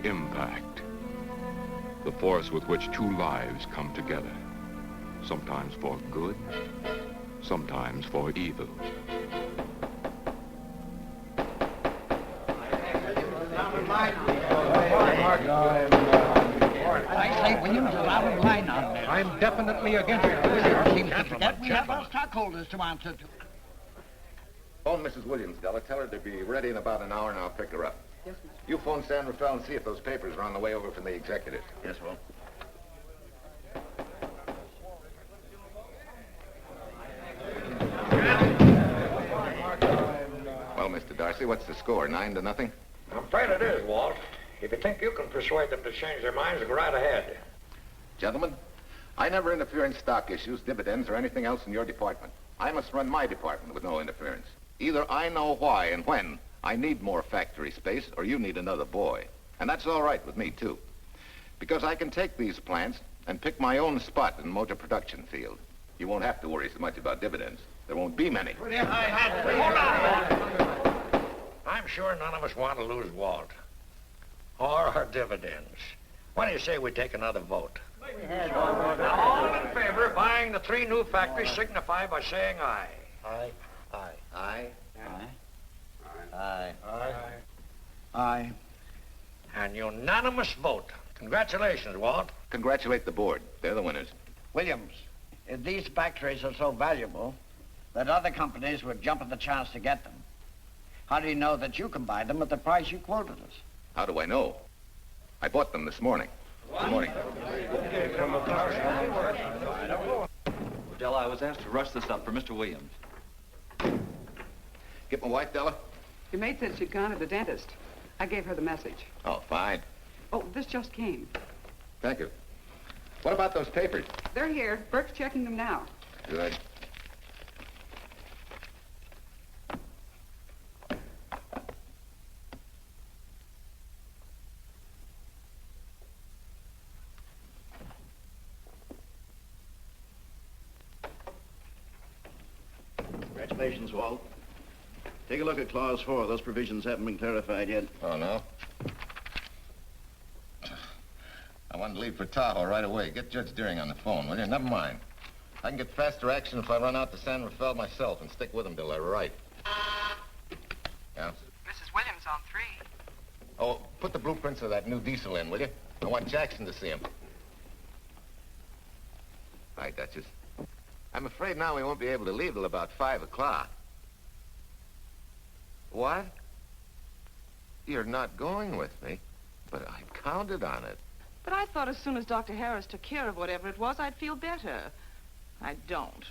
Impact. The force with which two lives come together. Sometimes for good, sometimes for evil. I say Williams is out of line on this. I'm definitely against it. Seems to forget we have our stockholders to answer to. Phone Mrs. Williams, Della. Tell her to be ready in about an hour and I'll pick her up. Yes, Mr. You phone San Rafael and see if those papers are on the way over from the executive. Yes, well. Well, Mr. Darcy, what's the score? 9-0? I'm afraid it is, Walt. If you think you can persuade them to change their minds, go right ahead. Gentlemen, I never interfere in stock issues, dividends, or anything else in your department. I must run my department with no interference. Either I know why and when I need more factory space, or you need another boy. And that's all right with me, too. Because I can take these plants and pick my own spot in the motor production field. You won't have to worry so much about dividends. There won't be many. Hold on. I'm sure none of us want to lose Walt. Or our dividends. Why do you say we take another vote? All in favor of buying the 3 new factories signify by saying aye. Aye. Aye. Aye. Aye. Aye. An unanimous vote. Congratulations, Walt. Congratulate the board. They're the winners. Williams, if these factories are so valuable that other companies would jump at the chance to get them, how do you know that you can buy them at the price you quoted us? How do I know? I bought them this morning. Good morning. Della, I was asked to rush this up for Mr. Williams. Get my wife, Della? Your maid said she'd gone to the dentist. I gave her the message. Oh, fine. Oh, this just came. Thank you. What about those papers? They're here. Burke's checking them now. Good. Congratulations, Walt. Take a look at Clause 4. Those provisions haven't been clarified yet. Oh, no? I want to leave for Tahoe right away. Get Judge Deering on the phone, will you? Never mind. I can get faster action if I run out to San Rafael myself and stick with him till they're right. Yeah? Mrs. Williams on 3. Oh, put the blueprints of that new diesel in, will you? I want Jackson to see him. Bye, Duchess. I'm afraid now we won't be able to leave till about 5 o'clock. What? You're not going with me, but I counted on it. But I thought as soon as Dr. Harris took care of whatever it was, I'd feel better. I don't.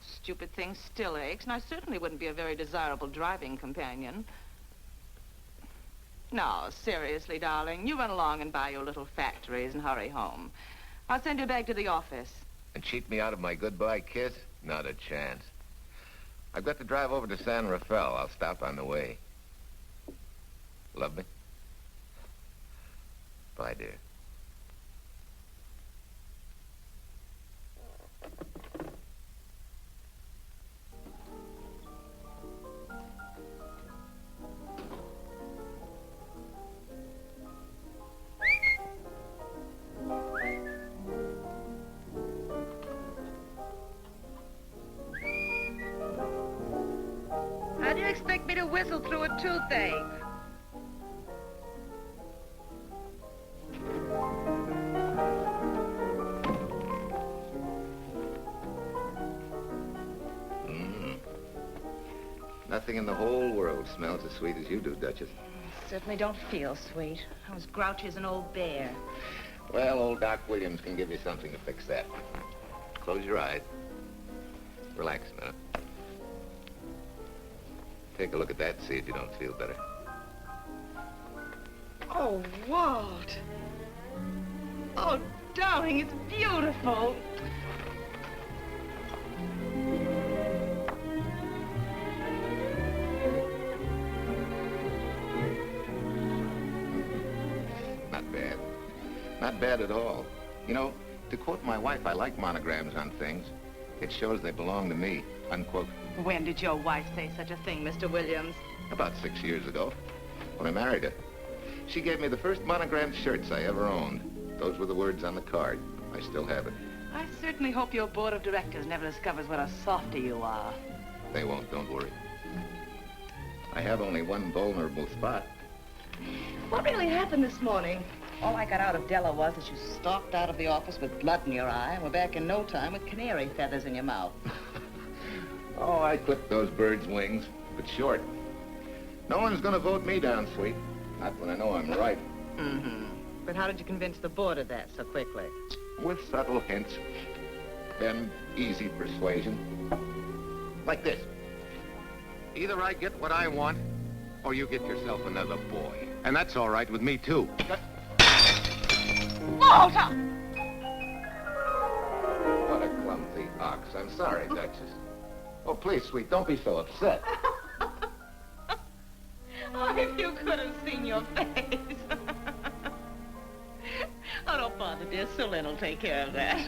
Stupid thing still aches, and I certainly wouldn't be a very desirable driving companion. No, seriously, darling, you run along and buy your little factories and hurry home. I'll send you back to the office. And cheat me out of my goodbye kiss? Not a chance. I've got to drive over to San Rafael. I'll stop on the way. Love me? Bye, dear. How do you expect me to whistle through a toothache? Nothing in the whole world smells as sweet as you do, Duchess. Certainly don't feel sweet. I was grouchy as an old bear. Well, old Doc Williams can give you something to fix that. Close your eyes. Relax a minute. Take a look at that and see if you don't feel better. Oh, Walt. Oh, darling, it's beautiful. Not bad. Not bad at all. You know, to quote my wife, I like monograms on things. It shows they belong to me, unquote. When did your wife say such a thing, Mr. Williams? About 6 years ago, when I married her. She gave me the first monogrammed shirts I ever owned. Those were the words on the card. I still have it. I certainly hope your board of directors never discovers what a softy you are. They won't, don't worry. I have only one vulnerable spot. What really happened this morning? All I got out of Della was that you stalked out of the office with blood in your eye and were back in no time with canary feathers in your mouth. Oh, I clipped those birds' wings, but short. No one's gonna vote me down, sweet. Not when I know I'm right. Mm-hmm. But how did you convince the board of that so quickly? With subtle hints and easy persuasion. Like this. Either I get what I want, or you get yourself another boy. And that's all right with me, too. Oh, Tom! What a clumsy ox. I'm sorry, Duchess. Oh, please, sweet, don't be so upset. Oh, if you could have seen your face. Oh, don't bother, dear. Sue will take care of that.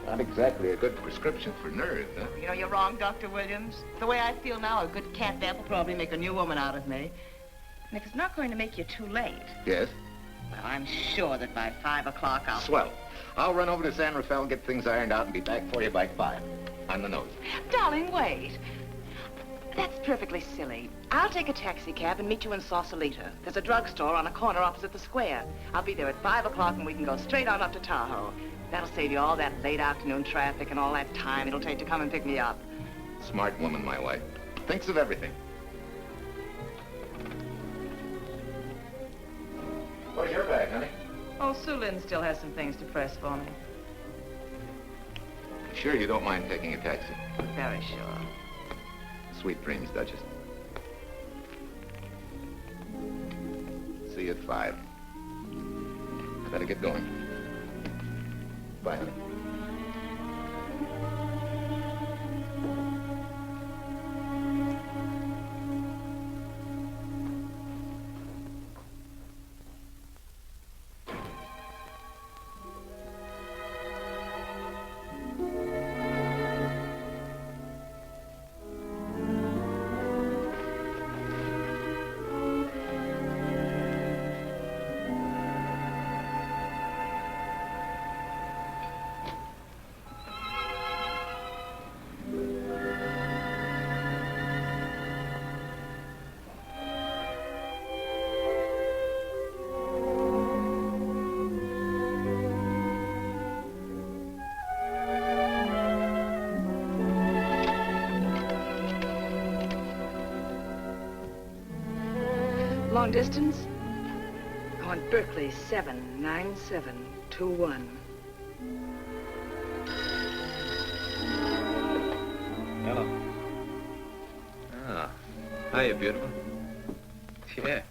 Not exactly a good prescription for nerves, huh? You know, you're wrong, Dr. Williams. The way I feel now, a good catnap will probably make a new woman out of me. And if it's not going to make you too late, Yes? well, I'm sure that by 5 o'clock I'll... Swell. I'll run over to San Rafael and get things ironed out and be back for you by 5. On the nose. Darling, wait. That's perfectly silly. I'll take a taxi cab and meet you in Sausalito. There's a drugstore on a corner opposite the square. I'll be there at 5 o'clock and we can go straight on up to Tahoe. That'll save you all that late afternoon traffic and all that time it'll take to come and pick me up. Smart woman, my wife. Thinks of everything. Where's your bag, honey? Oh, Sue Lynn still has some things to press for me. Sure you don't mind taking a taxi? Very sure. Sweet dreams, Duchess. See you at 5. I better get going. Bye, honey. Long distance? I want Berkeley 79721. Hello. Ah. Hiya, beautiful. Yeah.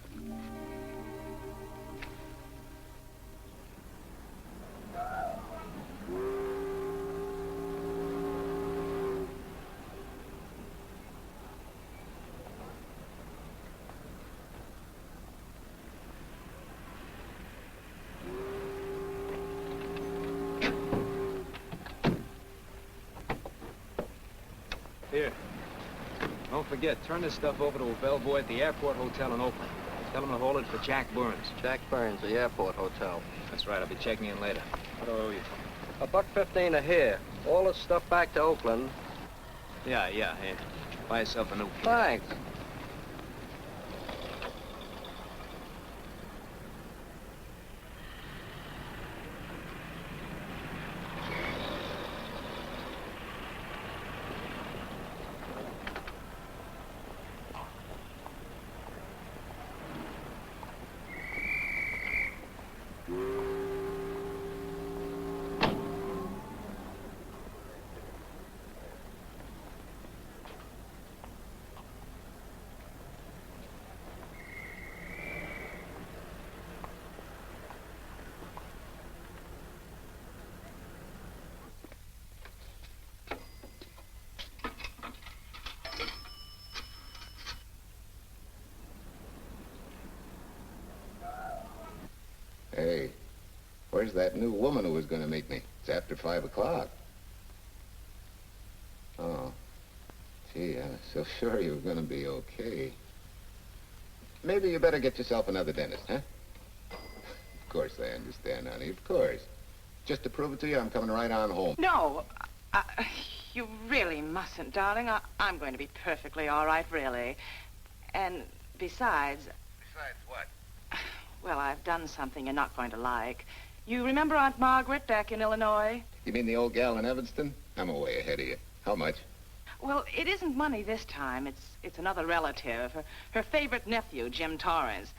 Here. Don't forget, turn this stuff over to a bellboy at the airport hotel in Oakland. Tell him to hold it for Jack Burns. Jack Burns, the airport hotel. That's right, I'll be checking in later. What do I owe you? $1.15 a here. All this stuff back to Oakland. Yeah, here. Buy yourself a new key. Thanks. Hey, where's that new woman who was going to meet me? It's after 5 o'clock. Oh, gee, I was so sure you were going to be okay. maybe you better get yourself another dentist, huh? Of course I understand, honey, of course. Just to prove it to you, I'm coming right on home. No, you really mustn't, darling. I'm going to be perfectly all right, really. And besides... Besides what? Well, I've done something you're not going to like. You remember Aunt Margaret back in Illinois? You mean the old gal in Evanston? I'm way ahead of you. How much? Well, it isn't money this time. It's another relative, her favorite nephew, Jim Torrance.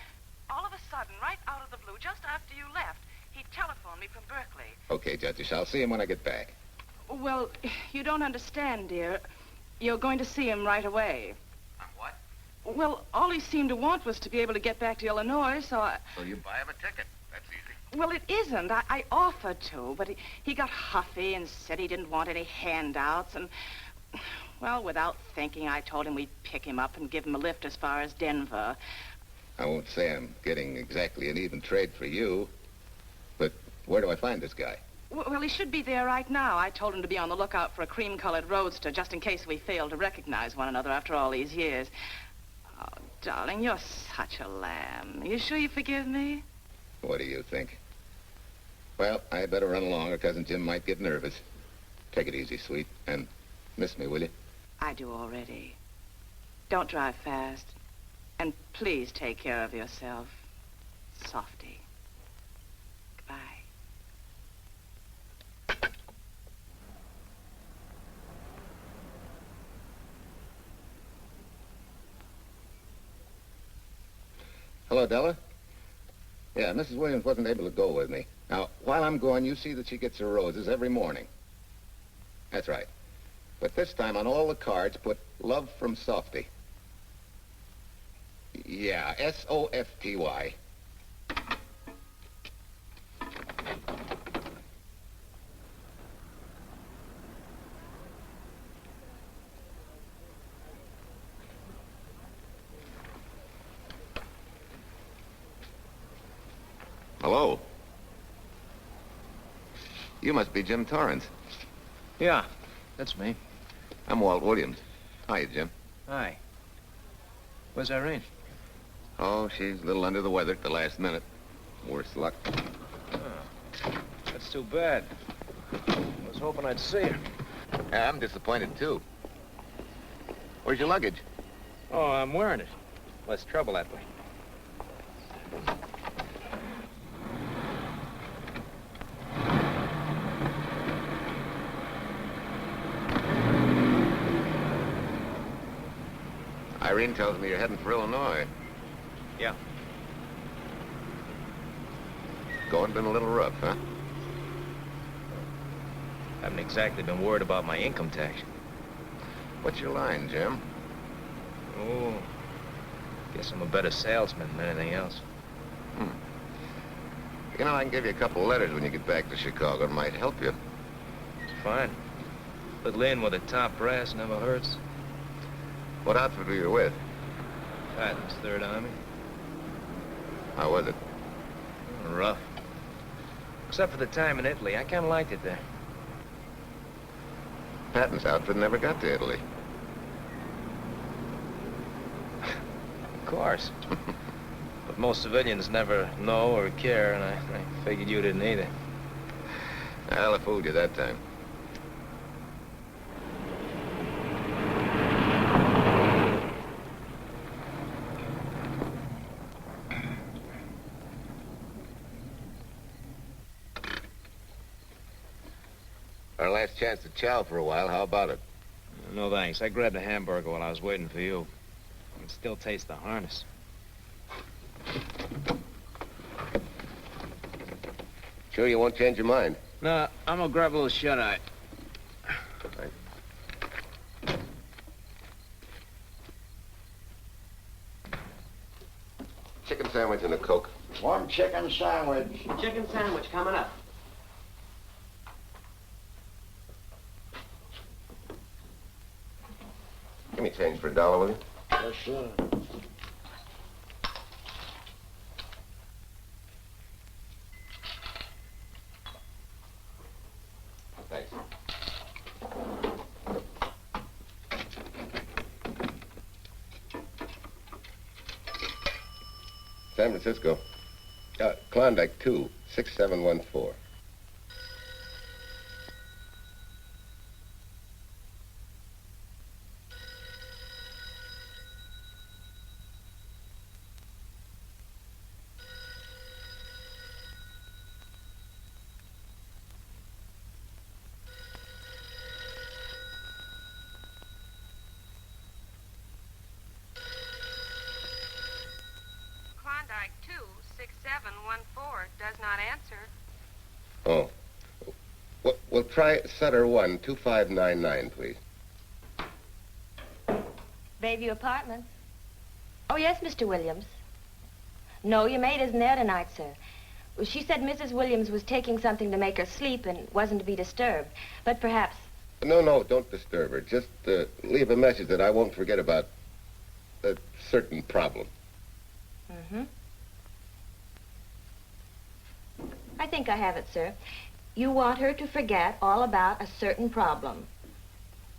All of a sudden, right out of the blue, just after you left, he telephoned me from Berkeley. Okay, Judge, I'll see him when I get back. Well, you don't understand, dear. You're going to see him right away. What? Well, all he seemed to want was to be able to get back to Illinois, so I... So you buy him a ticket. That's easy. Well, it isn't. I offered to, but he got huffy and said he didn't want any handouts, and... Well, without thinking, I told him we'd pick him up and give him a lift as far as Denver. I won't say I'm getting exactly an even trade for you, but where do I find this guy? Well, he should be there right now. I told him to be on the lookout for a cream-colored roadster, just in case we failed to recognize one another after all these years. Oh, darling, you're such a lamb. You sure you forgive me? What do you think? Well, I better run along or Cousin Jim might get nervous. Take it easy, sweet, and miss me, will you? I do already. Don't drive fast. And please take care of yourself. Softy. Goodbye. Hello, Della. Yeah, Mrs. Williams wasn't able to go with me. Now, while I'm gone, you see that she gets her roses every morning. That's right. But this time on all the cards, put love from Softy. Yeah, S-O-F-T-Y. Hello. You must be Jim Torrance. Yeah, that's me. I'm Walt Williams. Hiya, Jim. Hi. Where's Irene? Oh, she's a little under the weather at the last minute. Worse luck. Oh, that's too bad. I was hoping I'd see her. Yeah, I'm disappointed, too. Where's your luggage? Oh, I'm wearing it. Less trouble that way. Irene tells me you're heading for Illinois. Yeah. Going been a little rough, huh? Haven't exactly been worried about my income tax. What's your line, Jim? Oh, guess I'm a better salesman than anything else. You know, I can give you a couple letters when you get back to Chicago. It might help you. It's fine. Little in with a top brass never hurts. What outfit were you with? Patton's Third Army. How was it? Rough. Except for the time in Italy. I kind of liked it there. Patton's outfit never got to Italy. Of course. But most civilians never know or care, and I figured you didn't either. Well, I fooled you that time. Our last chance to chow for a while. How about it? No thanks. I grabbed a hamburger while I was waiting for you. I can still taste the harness. Sure you won't change your mind? No, I'm gonna grab a little shut-eye. Chicken sandwich and a Coke. One chicken sandwich. Chicken sandwich coming up. Give me change for $1, will you? Yes, sir. Thanks. San Francisco. Klondike 2, 6714. Klondike 26714 does not answer. Oh. We'll try Sutter 1, 2599, please. Bayview Apartments. Oh, yes, Mr. Williams. No, your maid isn't there tonight, sir. Well, she said Mrs. Williams was taking something to make her sleep and wasn't to be disturbed. But perhaps... No, don't disturb her. Just leave a message that I won't forget about a certain problem. Mm-hmm. I think I have it, sir. You want her to forget all about a certain problem.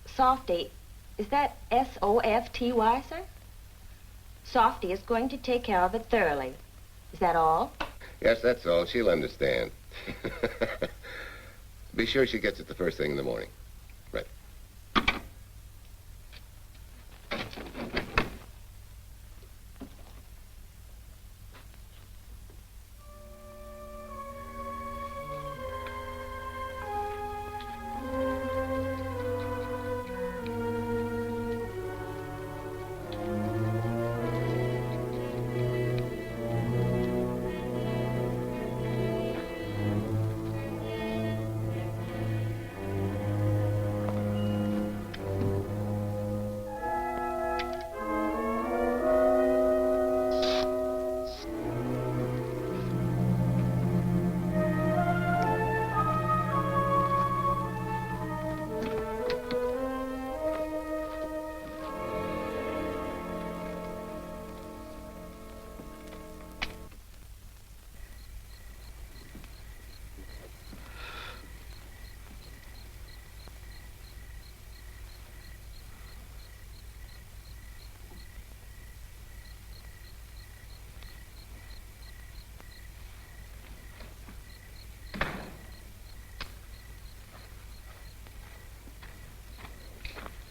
Softy, is that S-O-F-T-Y, sir? Softy is going to take care of it thoroughly. Is that all? Yes, that's all. She'll understand. Be sure she gets it the first thing in the morning. Right.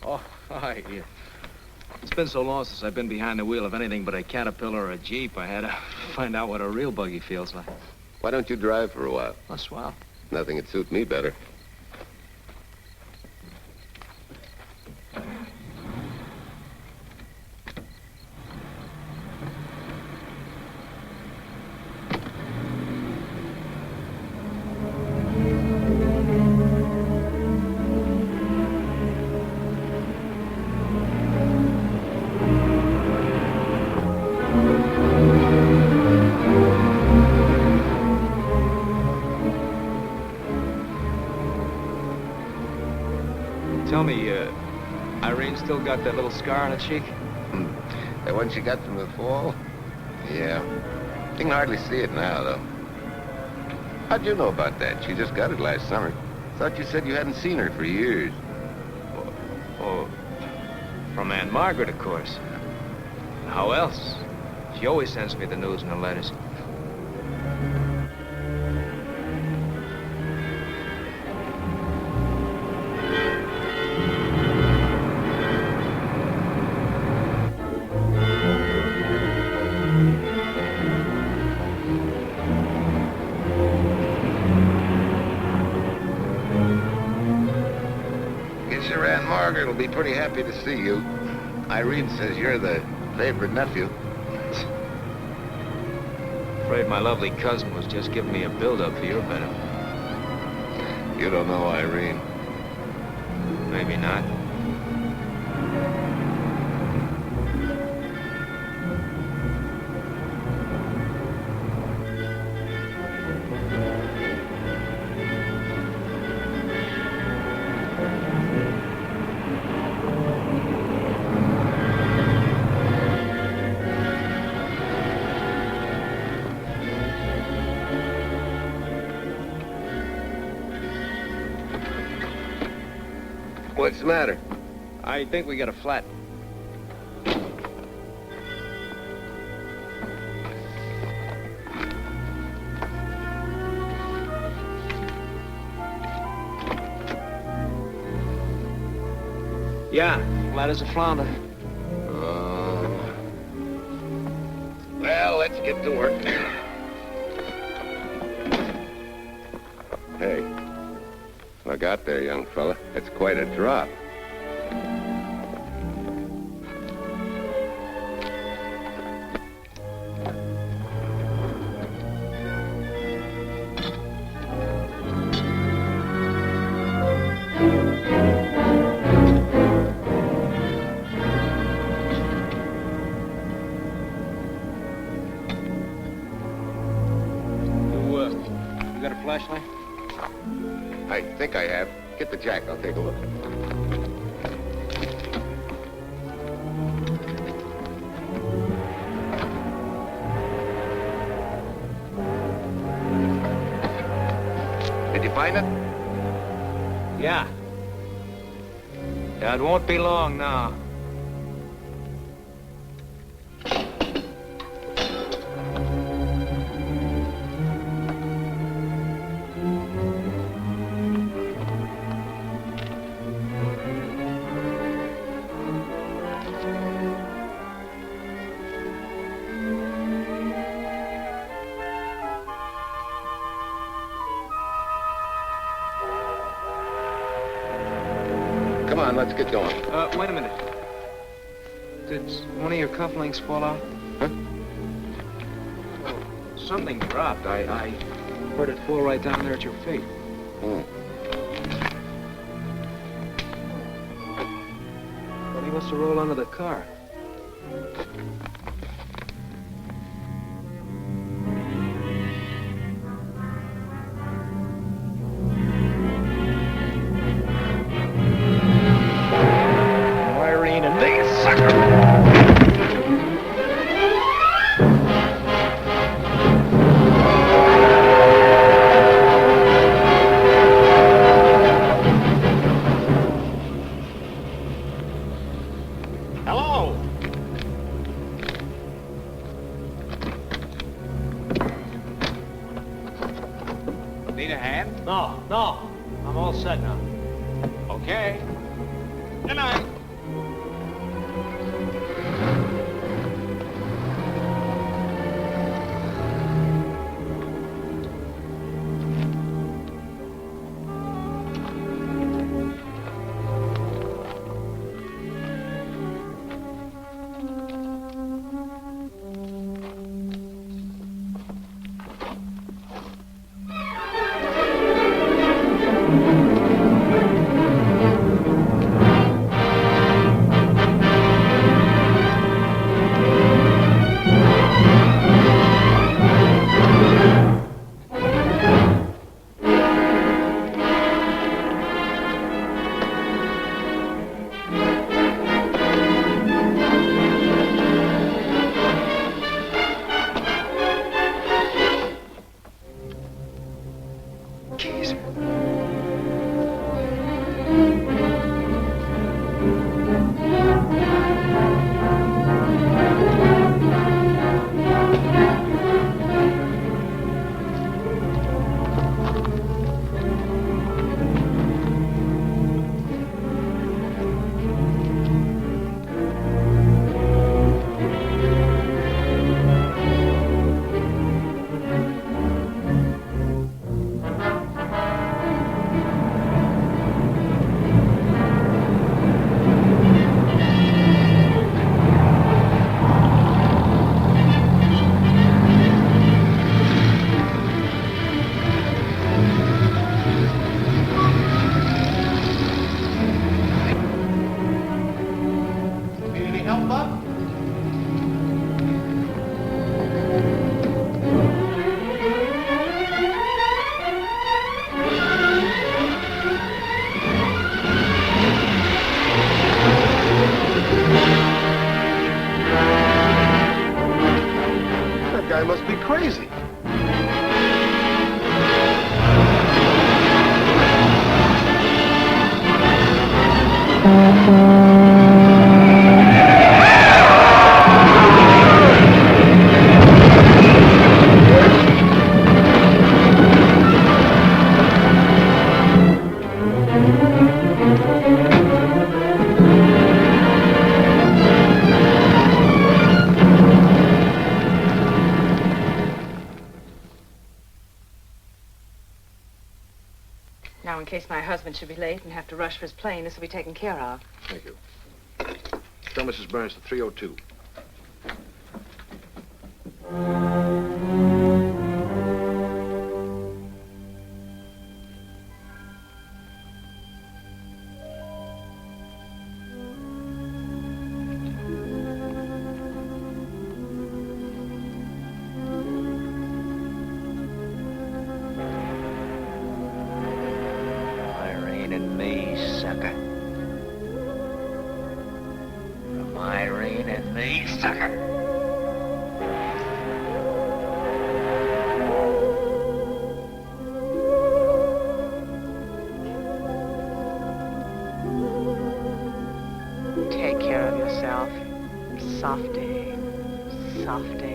Oh, hi. Yeah. It's been so long since I've been behind the wheel of anything but a Caterpillar or a Jeep, I had to find out what a real buggy feels like. Why don't you drive for a while? Oh, swell. Nothing would suit me better. Tell me, Irene still got that little scar on her cheek? That one she got from the fall? Yeah. You can hardly see it now, though. How'd you know about that? She just got it last summer. Thought you said you hadn't seen her for years. Oh, from Aunt Margaret, of course. How else? She always sends me the news in her letters. Margaret will be pretty happy to see you. Irene says you're the favorite nephew. Afraid my lovely cousin was just giving me a build-up for your benefit. You don't know Irene. Maybe not. What's the matter? I think we got a flat. Yeah, flat as a flounder. Well, let's get to work. Hey, look out there, young fella. It's quite a drop. You got a flashlight? I think I have. Get the jack. I'll take a look. Did you find it? Yeah. Yeah, it won't be long now. Come on, let's get going. Wait a minute. Did one of your cufflinks fall out? Huh? Oh, something dropped. I heard it fall right down there at your feet. Hmm. Well, he must have rolled under the car. Hello? Need a hand? No. I'm all set now. Okay. Good night. Now, in case my husband should be late and have to rush for his plane, this will be taken care of. Thank you. Tell Mrs. Burns to 302. Irene and me, sucker. From Irene and me, sucker. Take care of yourself. Softy. Softy.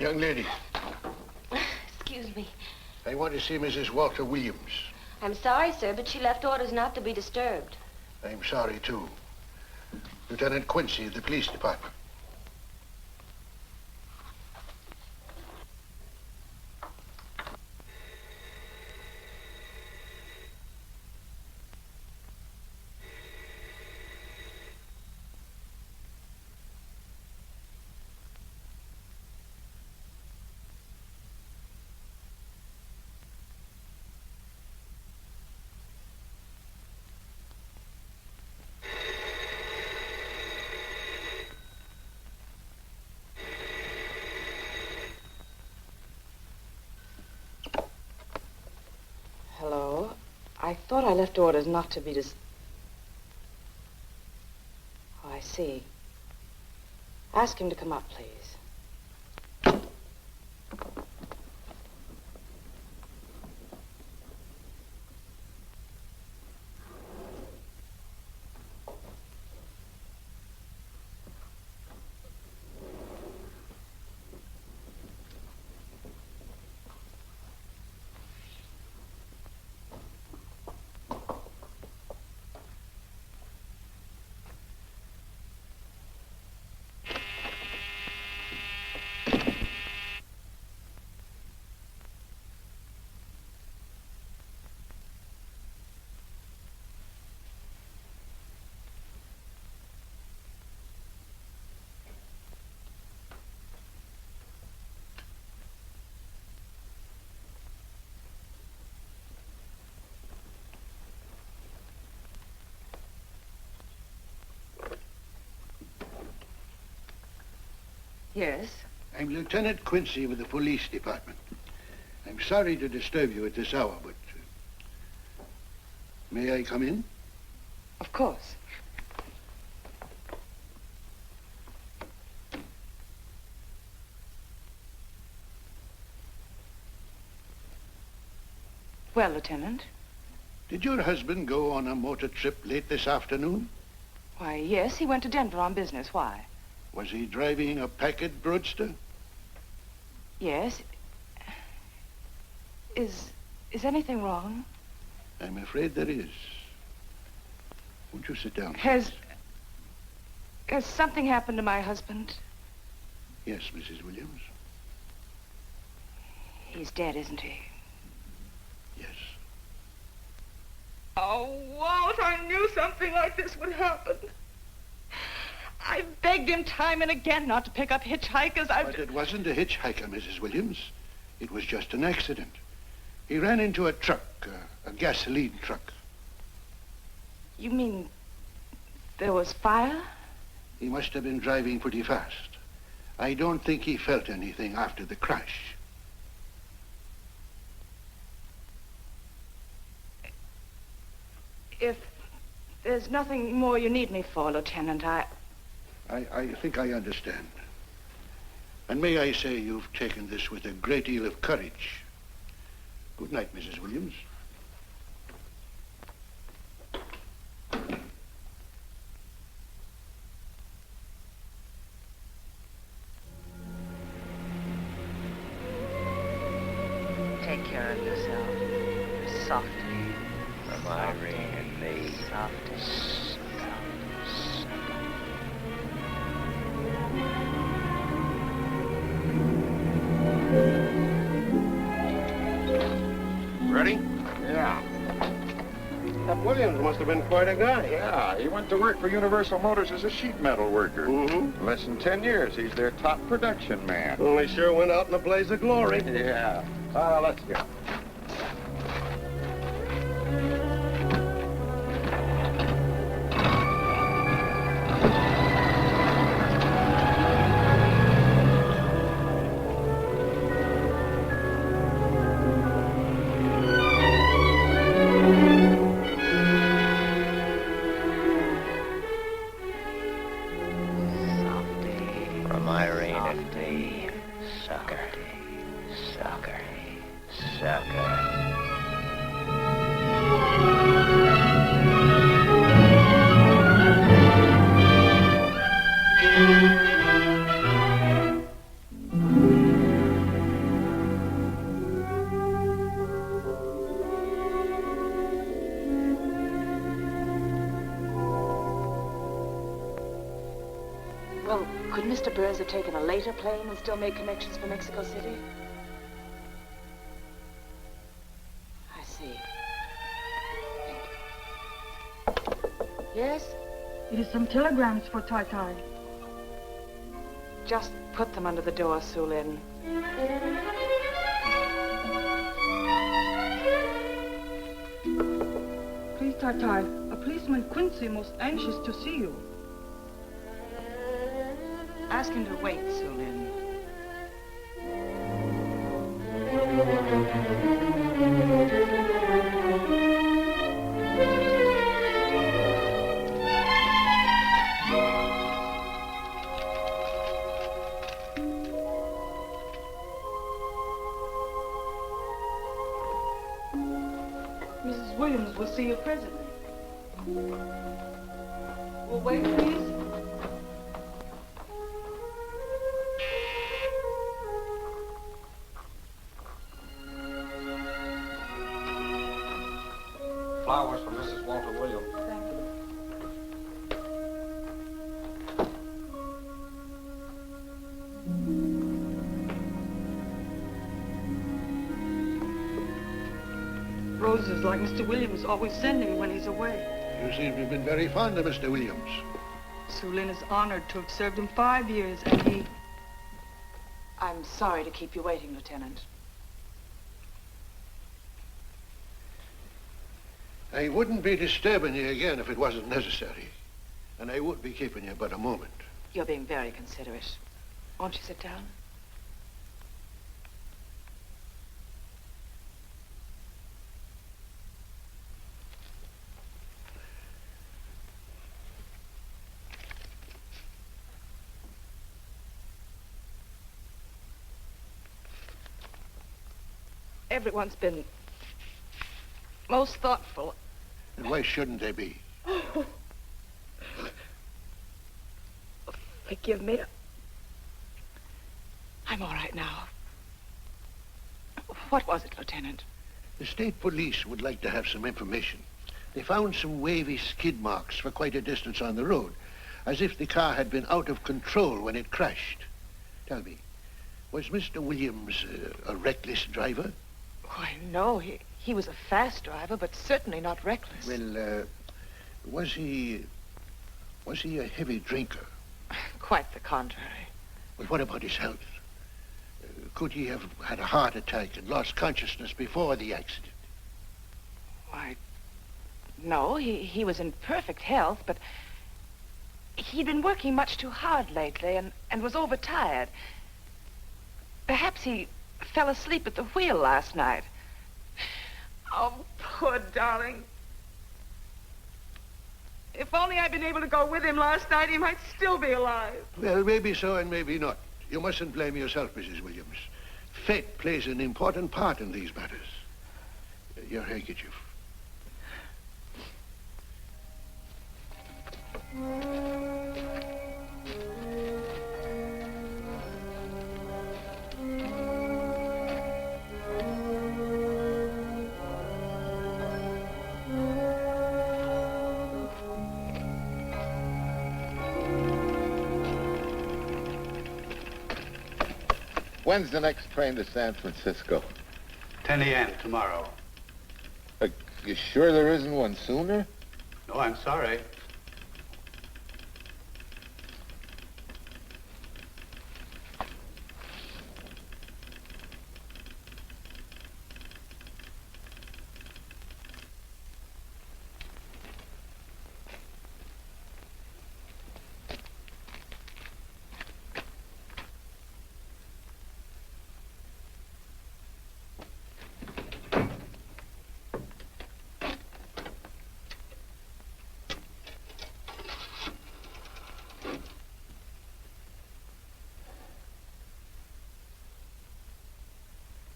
Young lady, Excuse me. I want to see Mrs. Walter Williams. I'm sorry, sir, but she left orders not to be disturbed. I'm sorry, too. Lieutenant Quincy of the police department. Hello? I thought I left orders not to be Oh, I see. Ask him to come up, please. Yes? I'm Lieutenant Quincy with the police department. I'm sorry to disturb you at this hour, but may I come in? Of course. Well, Lieutenant? Did your husband go on a motor trip late this afternoon? Why, yes, he went to Denver on business. Why? Was he driving a Packard roadster? Yes. Is anything wrong? I'm afraid there is. Won't you sit down? Has something happened to my husband? Yes, Mrs. Williams. He's dead, isn't he? Yes. Oh, Walt, I knew something like this would happen. I begged him time and again not to pick up hitchhikers. But it wasn't a hitchhiker, Mrs. Williams. It was just an accident. He ran into a truck, a gasoline truck. You mean there was fire? He must have been driving pretty fast. I don't think he felt anything after the crash. If there's nothing more you need me for, Lieutenant, I think I understand. And may I say you've taken this with a great deal of courage. Good night, Mrs. Williams. take care of yourself. Softly. From Irene and me. Softly. Ready? Yeah. That Williams must have been quite a guy. Yeah, he went to work for Universal Motors as a sheet metal worker. Mm-hmm. Less than 10 years, he's their top production man. Well, he sure went out in a blaze of glory. Yeah. Let's go. From Irene and me. Sucker. Sucker. Sucker. Well, could Mr. Burns have taken a later plane and still made connections for Mexico City? I see. Yes? It is some telegrams for Tai. Just put them under the door, Sue Lin. Please, Tai, a policeman Quincy most anxious to see you. Ask him to wait, Sue Lin. Mrs. Williams will see you presently. Well, wait, please. Flowers for Mrs. Walter Williams. Thank you. Roses like Mr. Williams always sending when he's away. You seem to have been very fond of Mr. Williams. Sue Lin is honored to have served him 5 years, and he... I'm sorry to keep you waiting, Lieutenant. I wouldn't be disturbing you again if it wasn't necessary. And I would be keeping you but a moment. You're being very considerate. Won't you sit down? Everyone's been most thoughtful. And why shouldn't they be? Forgive me. I'm all right now. What was it, Lieutenant? The state police would like to have some information. They found some wavy skid marks for quite a distance on the road, as if the car had been out of control when it crashed. Tell me, was Mr. Williams a reckless driver? Why, no. He was a fast driver, but certainly not reckless. Well, was he a heavy drinker? Quite the contrary. Well, what about his health? Could he have had a heart attack and lost consciousness before the accident? Why, no. He was in perfect health, but he'd been working much too hard lately and was overtired. Perhaps he fell asleep at the wheel last night. Oh, poor darling. If only I'd been able to go with him last night, he might still be alive. Well, maybe so and maybe not. You mustn't blame yourself, Mrs. Williams. Fate plays an important part in these matters. Your handkerchief. When's the next train to San Francisco? 10 a.m. tomorrow. You sure there isn't one sooner? No, I'm sorry.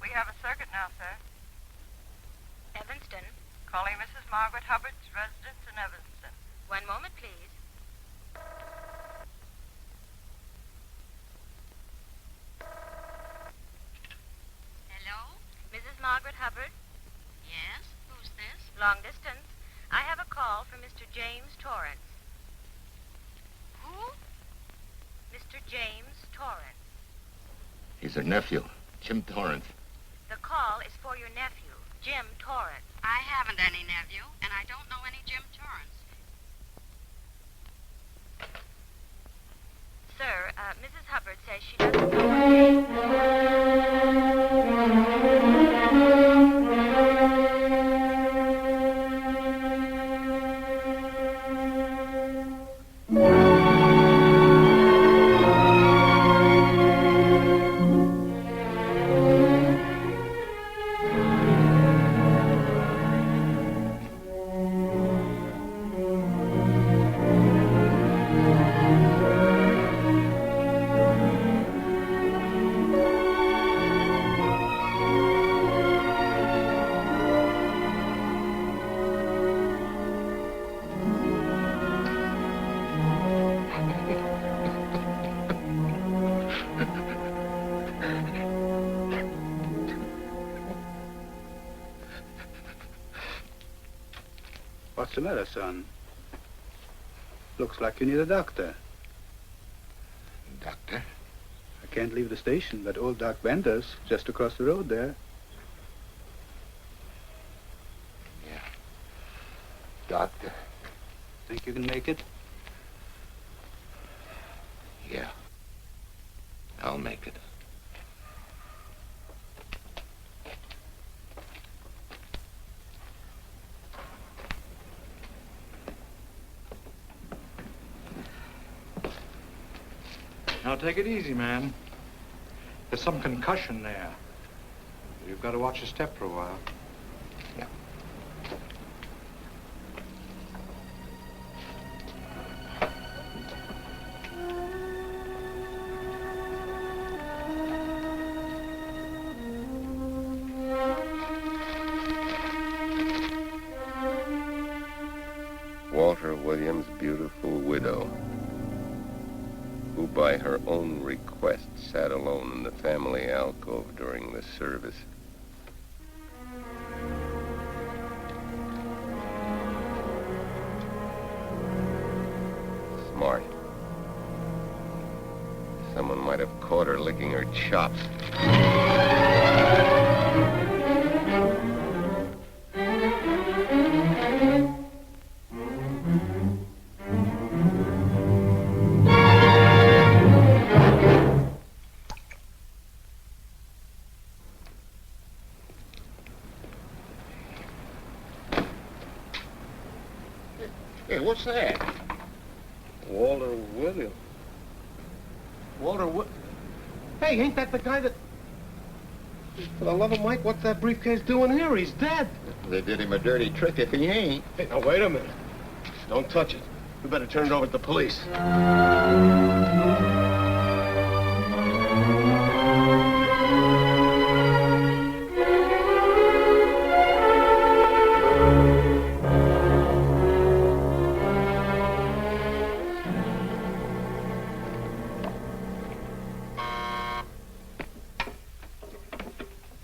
We have a circuit now, sir. Evanston. Calling Mrs. Margaret Hubbard's residence in Evanston. One moment, please. Hello? Mrs. Margaret Hubbard? Yes? Who's this? Long distance. I have a call from Mr. James Torrance. Who? Mr. James Torrance. He's her nephew, Jim Torrance. The call is for your nephew, Jim Torrance. I haven't any nephew, and I don't know any Jim Torrance. Sir, Mrs. Hubbard says she doesn't What's the matter, son? Looks like you need a doctor. Doctor? I can't leave the station, but old Doc Bender's just across the road there. Yeah. Doctor? Think you can make it? Yeah. I'll make it. Now, take it easy, man. There's some concussion there. You've got to watch your step for a while. Yeah. Walter Williams' beautiful widow, who by her own request sat alone in the family alcove during the service. Smart. Someone might have caught her licking her chops. Hey, what's that? Walter Williams. Hey, ain't that the guy that... For the love of Mike, what's that briefcase doing here? He's dead. They did him a dirty trick if he ain't. Hey, now, wait a minute. Don't touch it. We better turn it over to the police.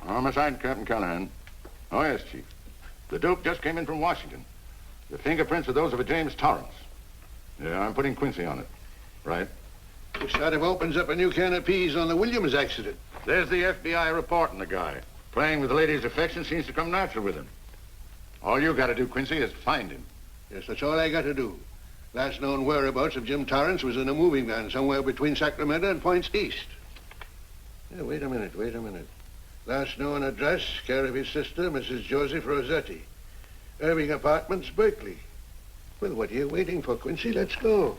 Homicide, Captain Callahan. Oh, yes, Chief. The Duke just came in from Washington. The fingerprints are those of a James Torrance. Yeah, I'm putting Quincy on it. Right. Which sort of opens up a new can of peas on the Williams accident. There's the FBI reporting the guy. Playing with the lady's affection seems to come natural with him. All you got to do, Quincy, is find him. Yes, that's all I got to do. Last known whereabouts of Jim Torrance was in a moving van somewhere between Sacramento and Points East. Yeah, wait a minute. Last known address, care of his sister, Mrs. Joseph Rossetti. Irving Apartments, Berkeley. Well, what are you waiting for, Quincy? Let's go.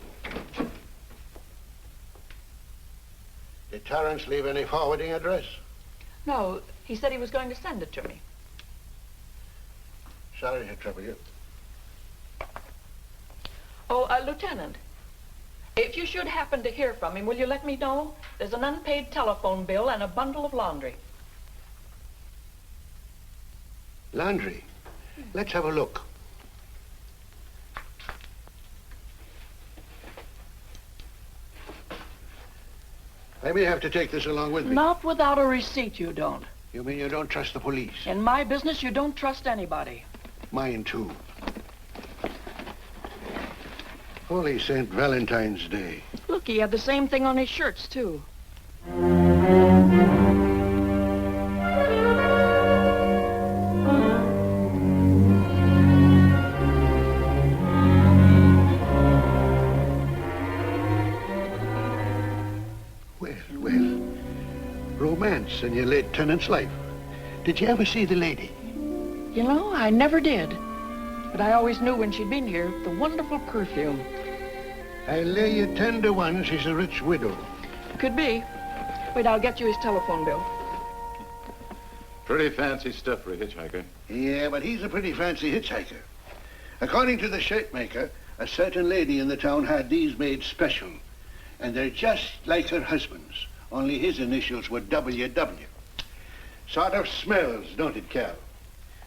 Did Torrance leave any forwarding address? No, he said he was going to send it to me. Sorry to trouble you. Oh, Lieutenant, if you should happen to hear from him, will you let me know? There's an unpaid telephone bill and a bundle of laundry. Laundry? Let's have a look. I may have to take this along with me. Not without a receipt, you don't. You mean you don't trust the police? In my business, you don't trust anybody. Mine, too. Holy St. Valentine's Day. Look, he had the same thing on his shirts, too. Romance in your late tenant's life. Did you ever see the lady? You know, I never did. But I always knew when she'd been here, the wonderful perfume. I'll lay you 10 to 1 she's a rich widow. Could be. Wait, I'll get you his telephone bill. Pretty fancy stuff for a hitchhiker. Yeah, but he's a pretty fancy hitchhiker. According to the shirt maker, a certain lady in the town had these made special. And they're just like her husband's. Only his initials were WW. Sort of smells, don't it, Cal?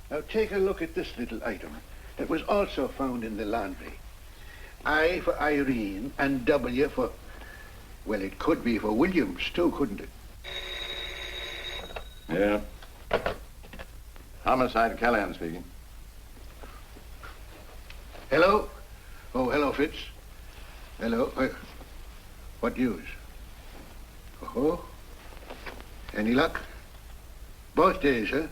Now take a look at this little item that was also found in the laundry. I for Irene and W for... Well, it could be for Williams, too, couldn't it? Yeah. Homicide, Callahan speaking. Hello? Oh, hello, Fitz. Hello. What news? Oh? Any luck? Both days, huh?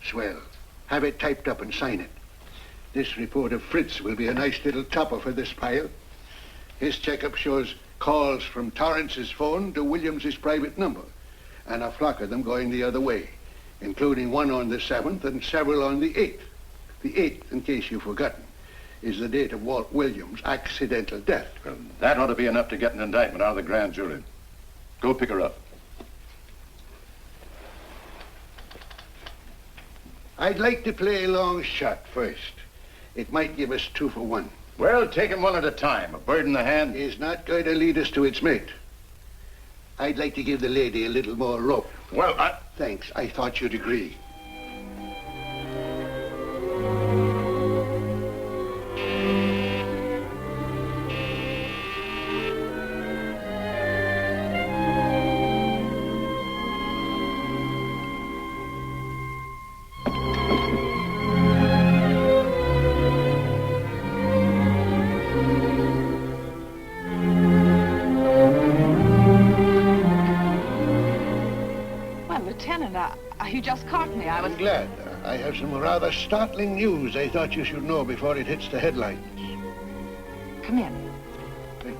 Swell. Have it typed up and sign it. This report of Fritz will be a nice little topper for this pile. His checkup shows calls from Torrance's phone to Williams's private number, and a flock of them going the other way, including one on the 7th and several on the 8th. The 8th, in case you've forgotten, is the date of Walt Williams' accidental death. Well, that ought to be enough to get an indictment out of the grand jury. Go pick her up. I'd like to play a long shot first. It might give us 2 for 1. Well, take 'em one at a time. A bird in the hand is not going to lead us to its mate. I'd like to give the lady a little more rope. Well, Thanks. I thought you'd agree. You just caught me. I was... I'm glad. I have some rather startling news I thought you should know before it hits the headlines. Come in. Thank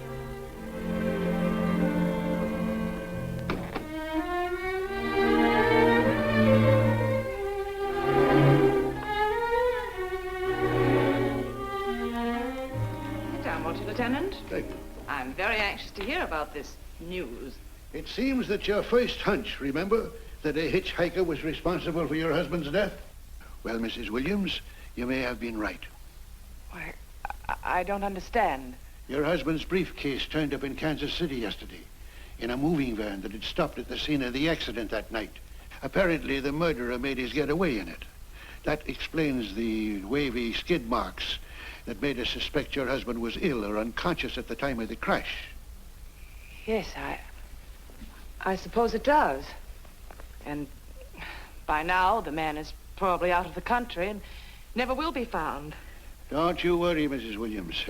Sit down, won't you, Lieutenant? Thank you. I'm very anxious to hear about this news. It seems that your first hunch, remember, that a hitchhiker was responsible for your husband's death? Well, Mrs. Williams, you may have been right. Why, I don't understand. Your husband's briefcase turned up in Kansas City yesterday in a moving van that had stopped at the scene of the accident that night. Apparently, the murderer made his getaway in it. That explains the wavy skid marks that made us suspect your husband was ill or unconscious at the time of the crash. Yes, I suppose it does. And by now, the man is probably out of the country and never will be found. Don't you worry, Mrs. Williams.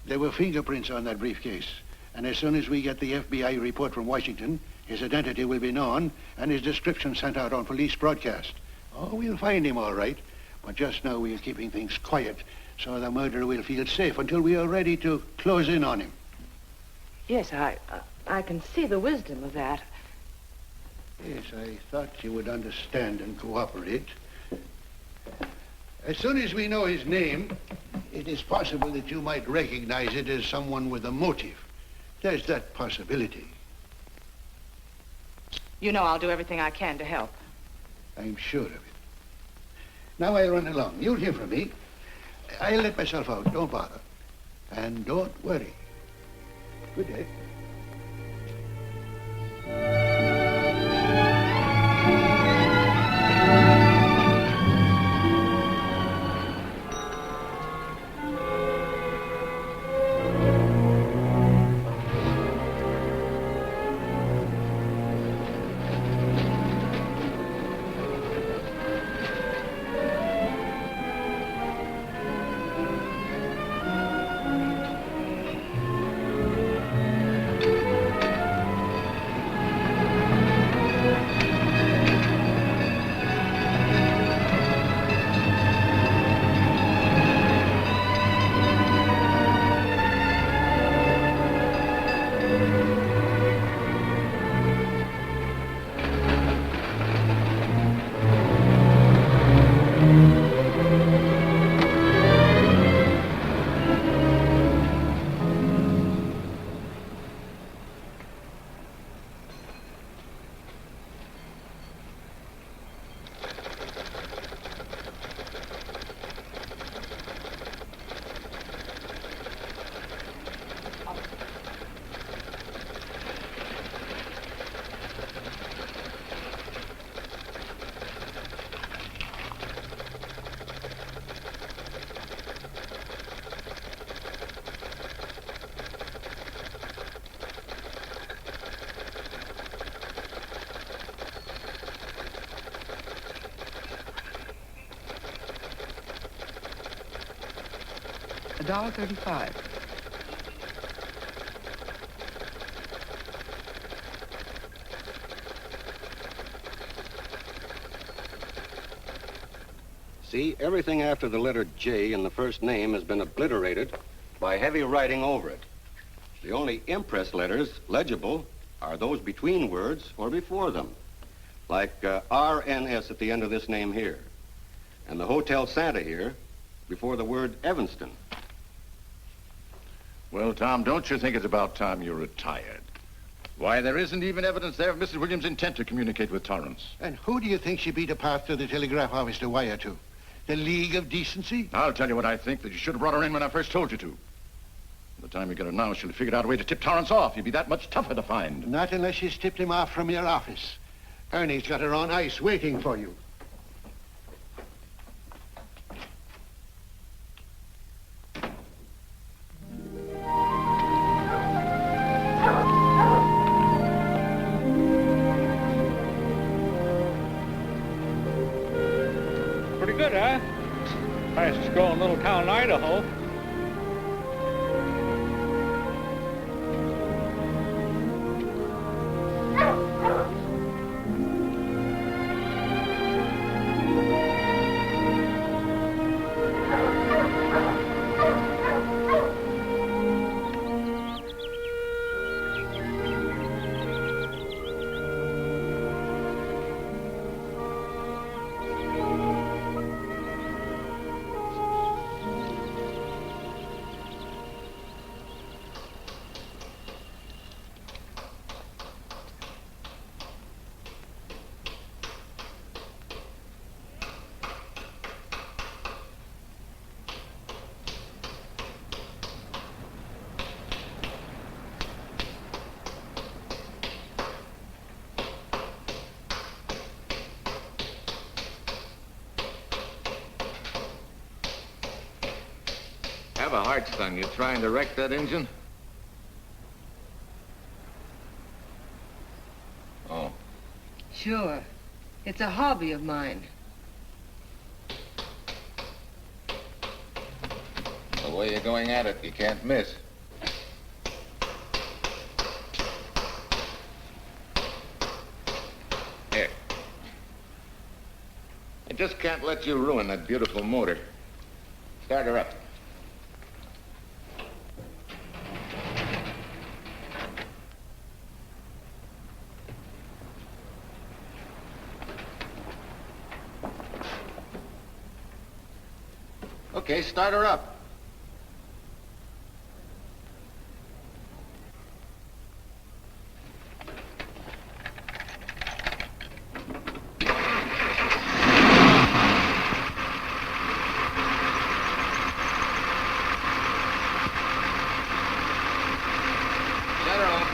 There were fingerprints on that briefcase. And as soon as we get the FBI report from Washington, his identity will be known and his description sent out on police broadcast. Oh, we'll find him all right. But just now we're keeping things quiet so the murderer will feel safe until we are ready to close in on him. Yes, I can see the wisdom of that. Yes, I thought you would understand and cooperate. As soon as we know his name, it is possible that you might recognize it as someone with a motive. There's that possibility. You know I'll do everything I can to help. I'm sure of it. Now I'll run along. You'll hear from me. I'll let myself out. Don't bother. And don't worry. Good day. $1.35. See, everything after the letter J in the first name has been obliterated by heavy writing over it. The only impress letters legible are those between words or before them, like RNS at the end of this name here, and the Hotel Santa here before the word Evanston. Well, Tom, don't you think it's about time you retired? Why, there isn't even evidence there of Mrs. Williams' intent to communicate with Torrance. And who do you think she beat a path to the telegraph office to wire to? The League of Decency? I'll tell you what I think, that you should have brought her in when I first told you to. By the time you get her now, she'll have figured out a way to tip Torrance off. He'd be that much tougher to find. Not unless she's tipped him off from your office. Ernie's got her on ice waiting for you. Pretty good, huh? Fastest growing little town in Idaho. Have a heart, son. You trying to wreck that engine? Oh. Sure. It's a hobby of mine. The way you're going at it, you can't miss. Here. I just can't let you ruin that beautiful motor. Start her up. Okay, start her up. Shut her off.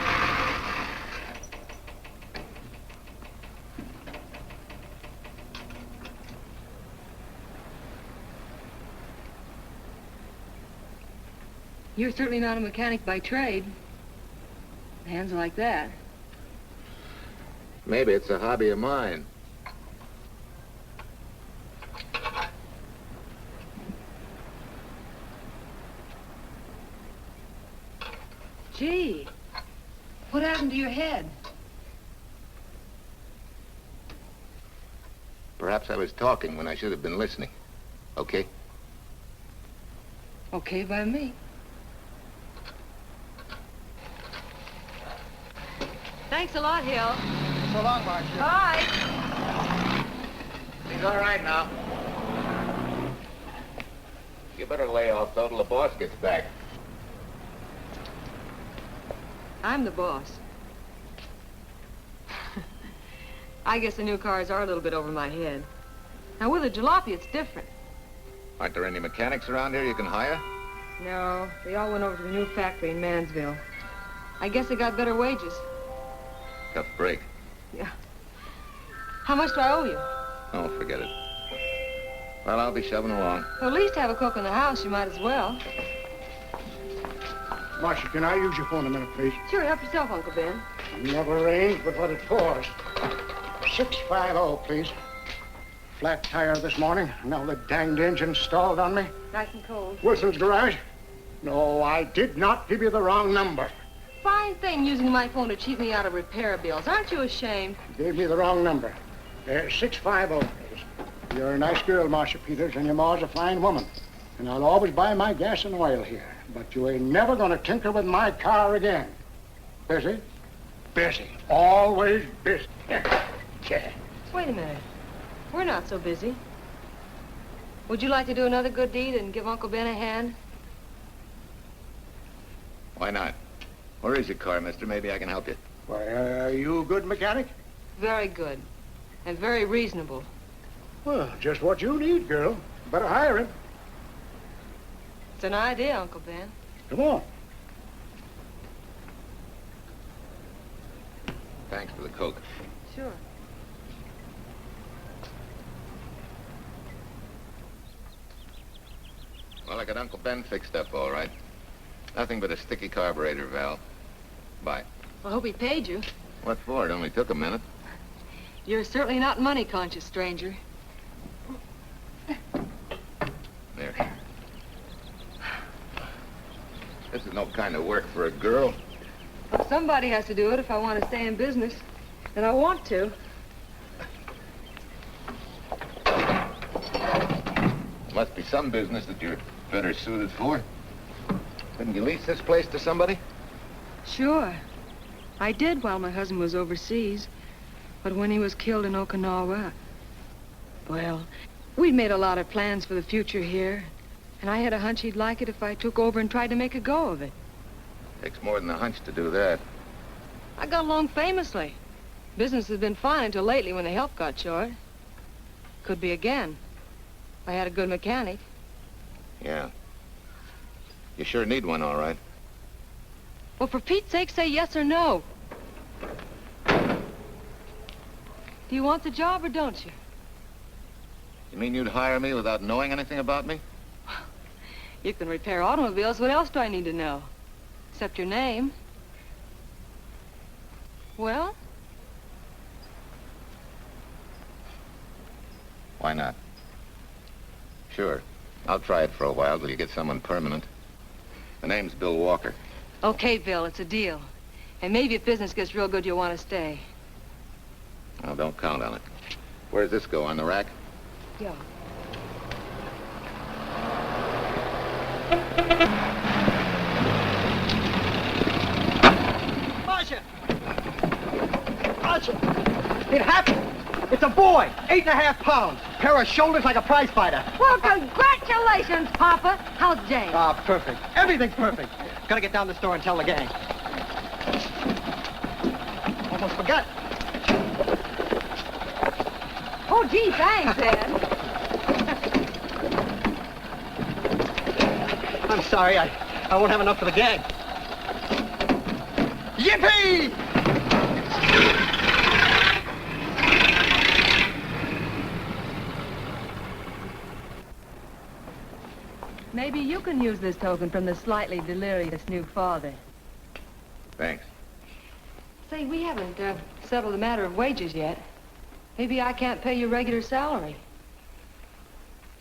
You're certainly not a mechanic by trade. Hands like that. Maybe it's a hobby of mine. Gee, what happened to your head? Perhaps I was talking when I should have been listening. Okay? Okay by me. Thanks a lot, Hill. So long, Marcia. Bye. He's all right now. You better lay off though till the boss gets back. I'm the boss. I guess the new cars are a little bit over my head. Now, with a jalopy, it's different. Aren't there any mechanics around here you can hire? No, they all went over to the new factory in Mansville. I guess they got better wages. Tough break. Yeah. How much do I owe you? Oh, forget it. Well, I'll be shoving along. Well, at least have a cook in the house. You might as well. Marcia, can I use your phone a minute, please? Sure, help yourself, Uncle Ben. Never arranged, but what it pours. 650, please. Flat tire this morning. Now the danged engine stalled on me. Nice and cold. Wilson's garage? No, I did not give you the wrong number. Fine thing using my phone to cheat me out of repair bills. Aren't you ashamed? You gave me the wrong number. 650, please. You're a nice girl, Marcia Peters, and your ma's a fine woman. And I'll always buy my gas and oil here. But you ain't never gonna tinker with my car again. Busy? Busy. Always busy. Wait a minute. We're not so busy. Would you like to do another good deed and give Uncle Ben a hand? Why not? Where is your car, mister? Maybe I can help you. Why, are you a good mechanic? Very good. And very reasonable. Well, just what you need, girl. Better hire him. It's an idea, Uncle Ben. Come on. Thanks for the Coke. Sure. Well, I got Uncle Ben fixed up all right. Nothing but a sticky carburetor valve. Bye. I hope he paid you. What for? It only took a minute. You're certainly not money conscious, stranger. There. This is no kind of work for a girl. Well, somebody has to do it if I want to stay in business. And I want to. Must be some business that you're better suited for. Didn't you lease this place to somebody? Sure. I did while my husband was overseas. But when he was killed in Okinawa, well, we'd made a lot of plans for the future here. And I had a hunch he'd like it if I took over and tried to make a go of it. Takes more than a hunch to do that. I got along famously. Business has been fine until lately when the help got short. Could be again. If I had a good mechanic. Yeah. You sure need one, all right. Well, for Pete's sake, say yes or no. Do you want the job or don't you? You mean you'd hire me without knowing anything about me? You can repair automobiles. What else do I need to know? Except your name. Well? Why not? Sure. I'll try it for a while till you get someone permanent. The name's Bill Walker. Okay, Bill, it's a deal. And maybe if business gets real good, you'll want to stay. Well, don't count on it. Where does this go, on the rack? Yeah. Marcia! Marcia! It happened! It's a boy, 8.5 pounds. Pair of shoulders like a prize fighter. Well, congratulations, Papa. How's Jane? Ah, perfect. Everything's perfect. Gotta get down to the store and tell the gang. Almost forgot. Oh, gee, thanks, Ed. I'm sorry, I won't have enough for the gang. Yippee! Maybe you can use this token from the slightly delirious new father. Thanks. Say, we haven't settled the matter of wages yet. Maybe I can't pay you regular salary.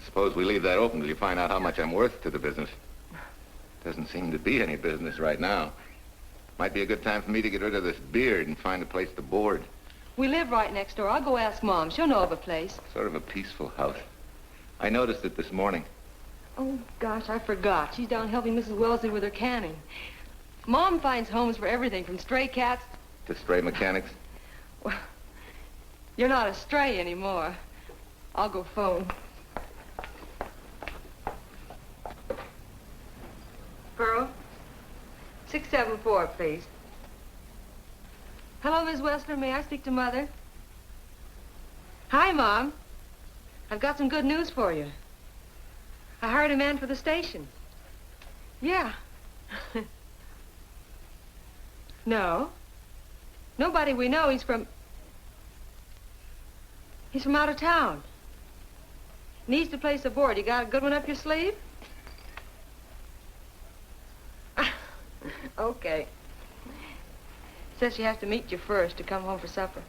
Suppose we leave that open till you find out how much I'm worth to the business. Doesn't seem to be any business right now. Might be a good time for me to get rid of this beard and find a place to board. We live right next door. I'll go ask Mom. She'll know of a place. Sort of a peaceful house. I noticed it this morning. Oh, gosh, I forgot. She's down helping Mrs. Wellesley with her canning. Mom finds homes for everything from stray cats... To stray mechanics? Well, you're not a stray anymore. I'll go phone. Pearl? 674, please. Hello, Miss Wessler. May I speak to Mother? Hi, Mom. I've got some good news for you. I hired a man for the station. Yeah. No. Nobody we know. He's from out of town. Needs to place a board. You got a good one up your sleeve? Okay. Says she has to meet you first to come home for supper.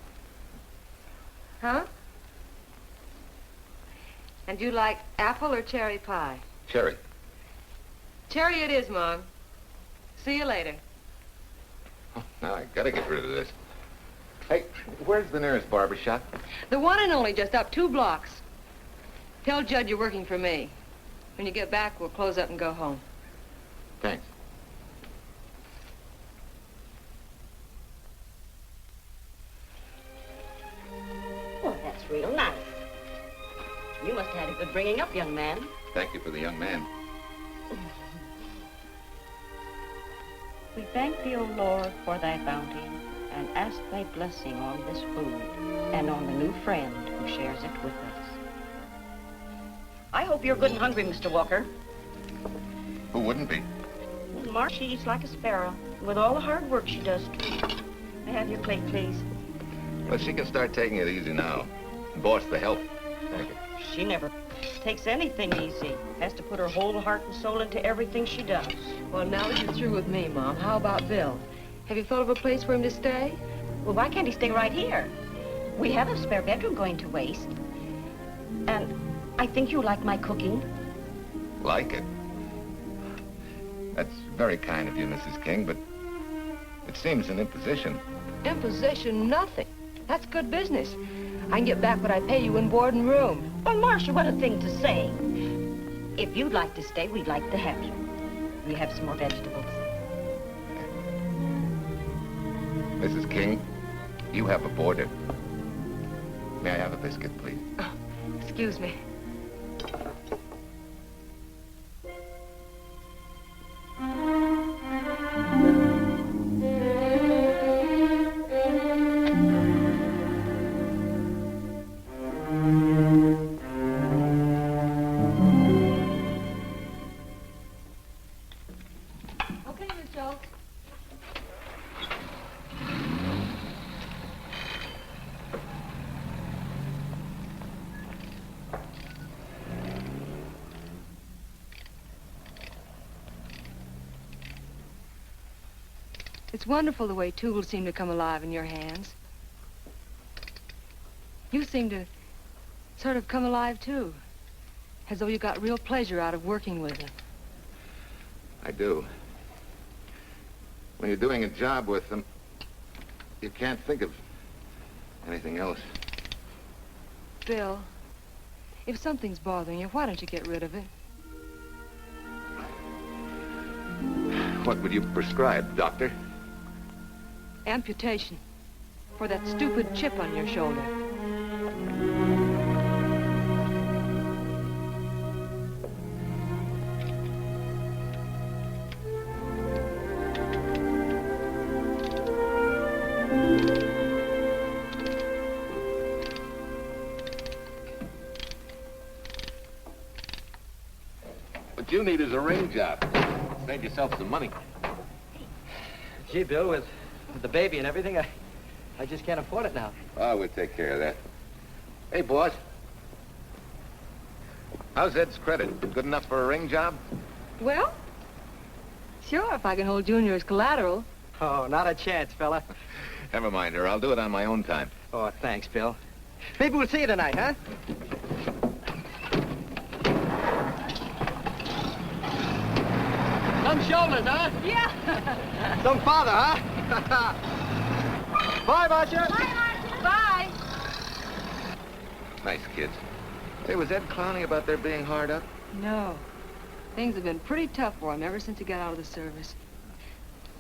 Huh? And you like apple or cherry pie? Cherry. Cherry it is, Mom. See you later. Oh, now I gotta get rid of this. Hey, where's the nearest barber shop? The one and only, just up 2 blocks. Tell Judd you're working for me. When you get back, we'll close up and go home. Thanks. Oh, that's real nice. You must have had a good bringing up, young man. Thank you for the young man. We thank thee, O Lord, for thy bounty, and ask thy blessing on this food and on the new friend who shares it with us. I hope you're good and hungry, Mr. Walker. Who wouldn't be? Marsh, she eats like a sparrow, with all the hard work she does, too. May I have your plate, please? Well, she can start taking it easy now. Boss, the help. Thank you. She never takes anything easy. Has to put her whole heart and soul into everything she does. Well, now that you're through with me, Mom, how about Bill? Have you thought of a place for him to stay? Well, why can't he stay right here? We have a spare bedroom going to waste. And I think you like my cooking. Like it? That's very kind of you, Mrs. King, but it seems an imposition. Imposition, nothing. That's good business. I can get back what I pay you in board and room. Well, Marcia, what a thing to say. If you'd like to stay, we'd like to have you. We have some more vegetables. Mrs. King, you have a boarder. May I have a biscuit, please? Oh, excuse me. It's wonderful the way tools seem to come alive in your hands. You seem to sort of come alive, too. As though you got real pleasure out of working with them. I do. When you're doing a job with them, you can't think of anything else. Bill, if something's bothering you, why don't you get rid of it? What would you prescribe, doctor? Amputation. For that stupid chip on your shoulder. What you need is a ring job. Save yourself some money. Gee, Bill, with the baby and everything, I just can't afford it now. Oh, we'll take care of that. Hey, boss. How's Ed's credit? Good enough for a ring job? Well, sure, if I can hold Junior as collateral. Oh, not a chance, fella. Never mind her. I'll do it on my own time. Oh, thanks, Bill. Maybe we'll see you tonight, huh? Some shoulders, huh? Yeah. Some father, huh? Bye, Marcia. Bye, Marcia. Bye. Nice kids. Say, was Ed clowning about their being hard up? No. Things have been pretty tough for him ever since he got out of the service.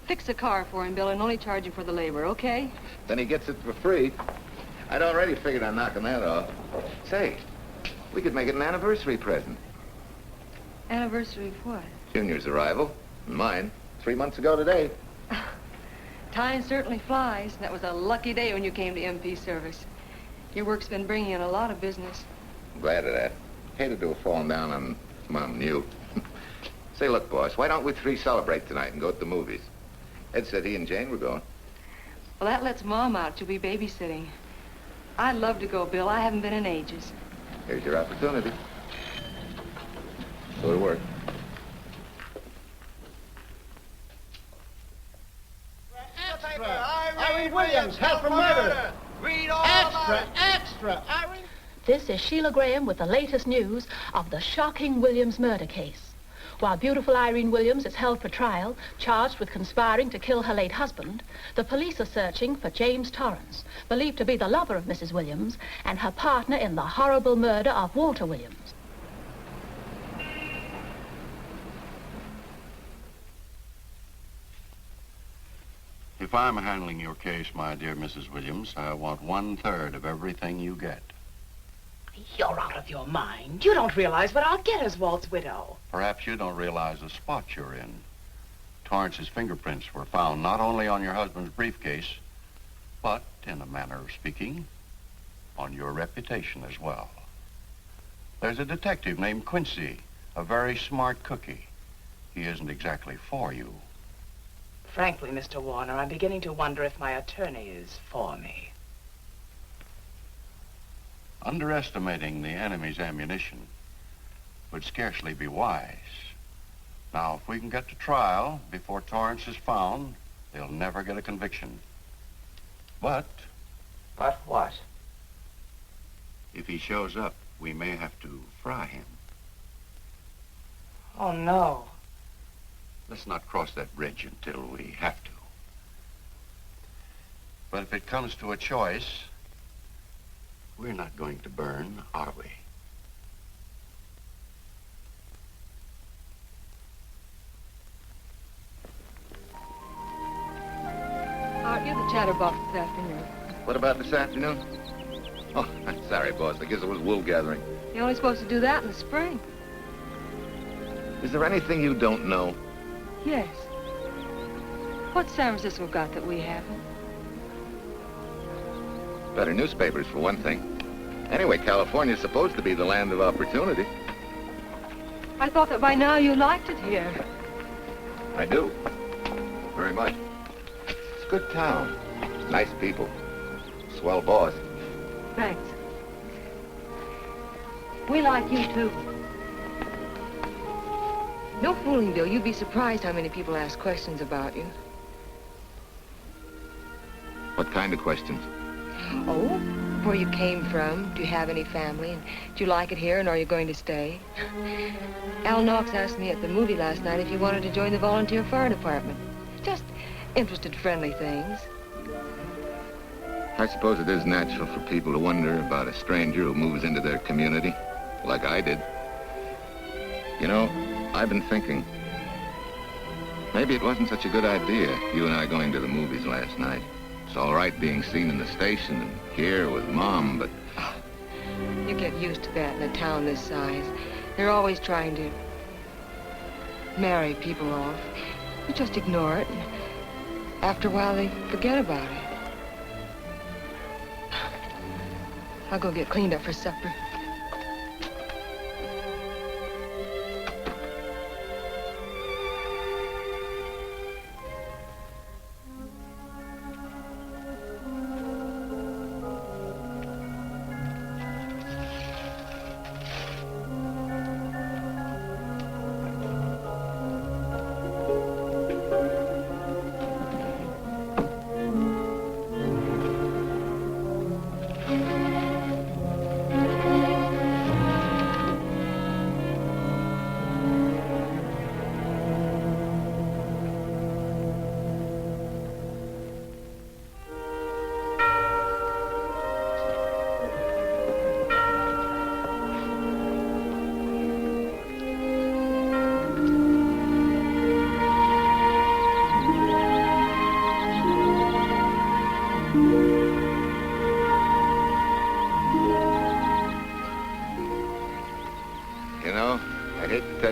Fix a car for him, Bill, and only charge him for the labor, okay? Then he gets it for free. I'd already figured on knocking that off. Say, we could make it an anniversary present. Anniversary of what? Junior's arrival, and mine, 3 months ago today. Time certainly flies. That was a lucky day when you came to MP service. Your work's been bringing in a lot of business. I'm glad of that. Hated to have fallen down on Mom and you. Say, look, boss, why don't we three celebrate tonight and go to the movies? Ed said he and Jane were going. Well, that lets Mom out. She'll be babysitting. I'd love to go, Bill. I haven't been in ages. Here's your opportunity. Go to work. Irene Williams, held for murder. Read all Extra, Irene. This is Sheila Graham with the latest news of the shocking Williams murder case. While beautiful Irene Williams is held for trial, charged with conspiring to kill her late husband, the police are searching for James Torrance, believed to be the lover of Mrs. Williams and her partner in the horrible murder of Walter Williams. If I'm handling your case, my dear Mrs. Williams, I want 1/3 of everything you get. You're out of your mind. You don't realize what I'll get as Walt's widow. Perhaps you don't realize the spot you're in. Torrance's fingerprints were found not only on your husband's briefcase, but, in a manner of speaking, on your reputation as well. There's a detective named Quincy, a very smart cookie. He isn't exactly for you. Frankly, Mr. Warner, I'm beginning to wonder if my attorney is for me. Underestimating the enemy's ammunition would scarcely be wise. Now, if we can get to trial before Torrance is found, they'll never get a conviction. But what? If he shows up, we may have to fry him. Oh, no. Let's not cross that bridge until we have to. But if it comes to a choice, we're not going to burn, are we? Aren't you the chatterbox this afternoon? What about this afternoon? Oh, sorry, boss. I guess it was wool gathering. You're only supposed to do that in the spring. Is there anything you don't know? Yes. What's San Francisco got that we haven't? Better newspapers, for one thing. Anyway, California's supposed to be the land of opportunity. I thought that by now you liked it here. I do. Very much. It's a good town. Nice people. Swell boss. Thanks. We like you, too. No fooling, Bill. You'd be surprised how many people ask questions about you. What kind of questions? Oh, where you came from, do you have any family, and do you like it here, and are you going to stay? Al Knox asked me at the movie last night if you wanted to join the volunteer fire department. Just interested, friendly things. I suppose it is natural for people to wonder about a stranger who moves into their community, like I did. You know, I've been thinking, maybe it wasn't such a good idea, you and I going to the movies last night. It's all right being seen in the station and here with Mom, but... Oh, you get used to that in a town this size. They're always trying to marry people off. You just ignore it, and after a while they forget about it. I'll go get cleaned up for supper.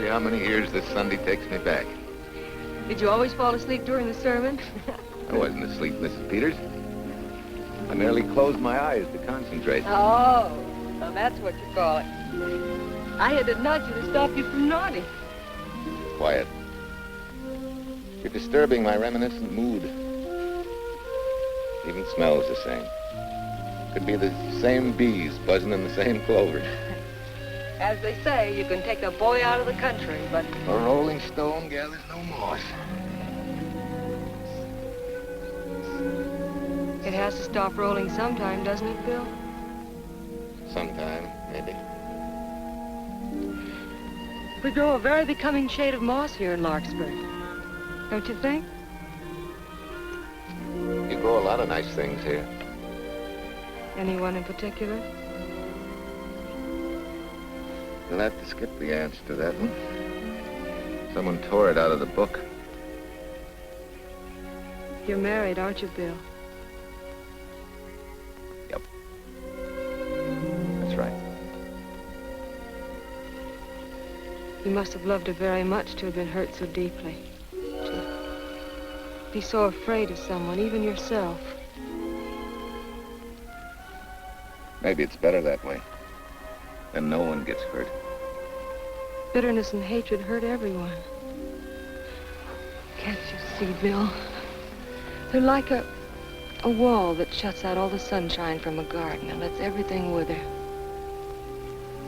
How many years this Sunday takes me back. Did you always fall asleep during the sermon? I wasn't asleep, Mrs. Peters. I merely closed my eyes to concentrate. Oh, so that's what you call it. I had to nudge you to stop you from nodding. Quiet. You're disturbing my reminiscent mood. Even smells the same. Could be the same bees buzzing in the same clover. As they say, you can take the boy out of the country, but... A rolling stone gathers no moss. It has to stop rolling sometime, doesn't it, Bill? Sometime, maybe. We grow a very becoming shade of moss here in Larkspur. Don't you think? You grow a lot of nice things here. Anyone in particular? You'll have to skip the answer to that one. Someone tore it out of the book. You're married, aren't you, Bill? Yep. That's right. You must have loved her very much to have been hurt so deeply. To be so afraid of someone, even yourself. Maybe it's better that way. Then no one gets hurt. Bitterness and hatred hurt everyone. Can't you see, Bill? They're like a wall that shuts out all the sunshine from a garden and lets everything wither.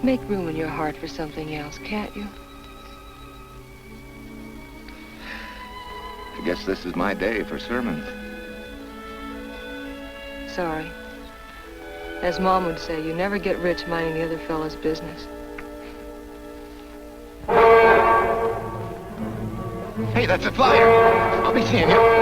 Make room in your heart for something else, can't you? I guess this is my day for sermons. Sorry. As Mom would say, you never get rich minding the other fellow's business. Hey, that's a flyer. I'll be seeing you.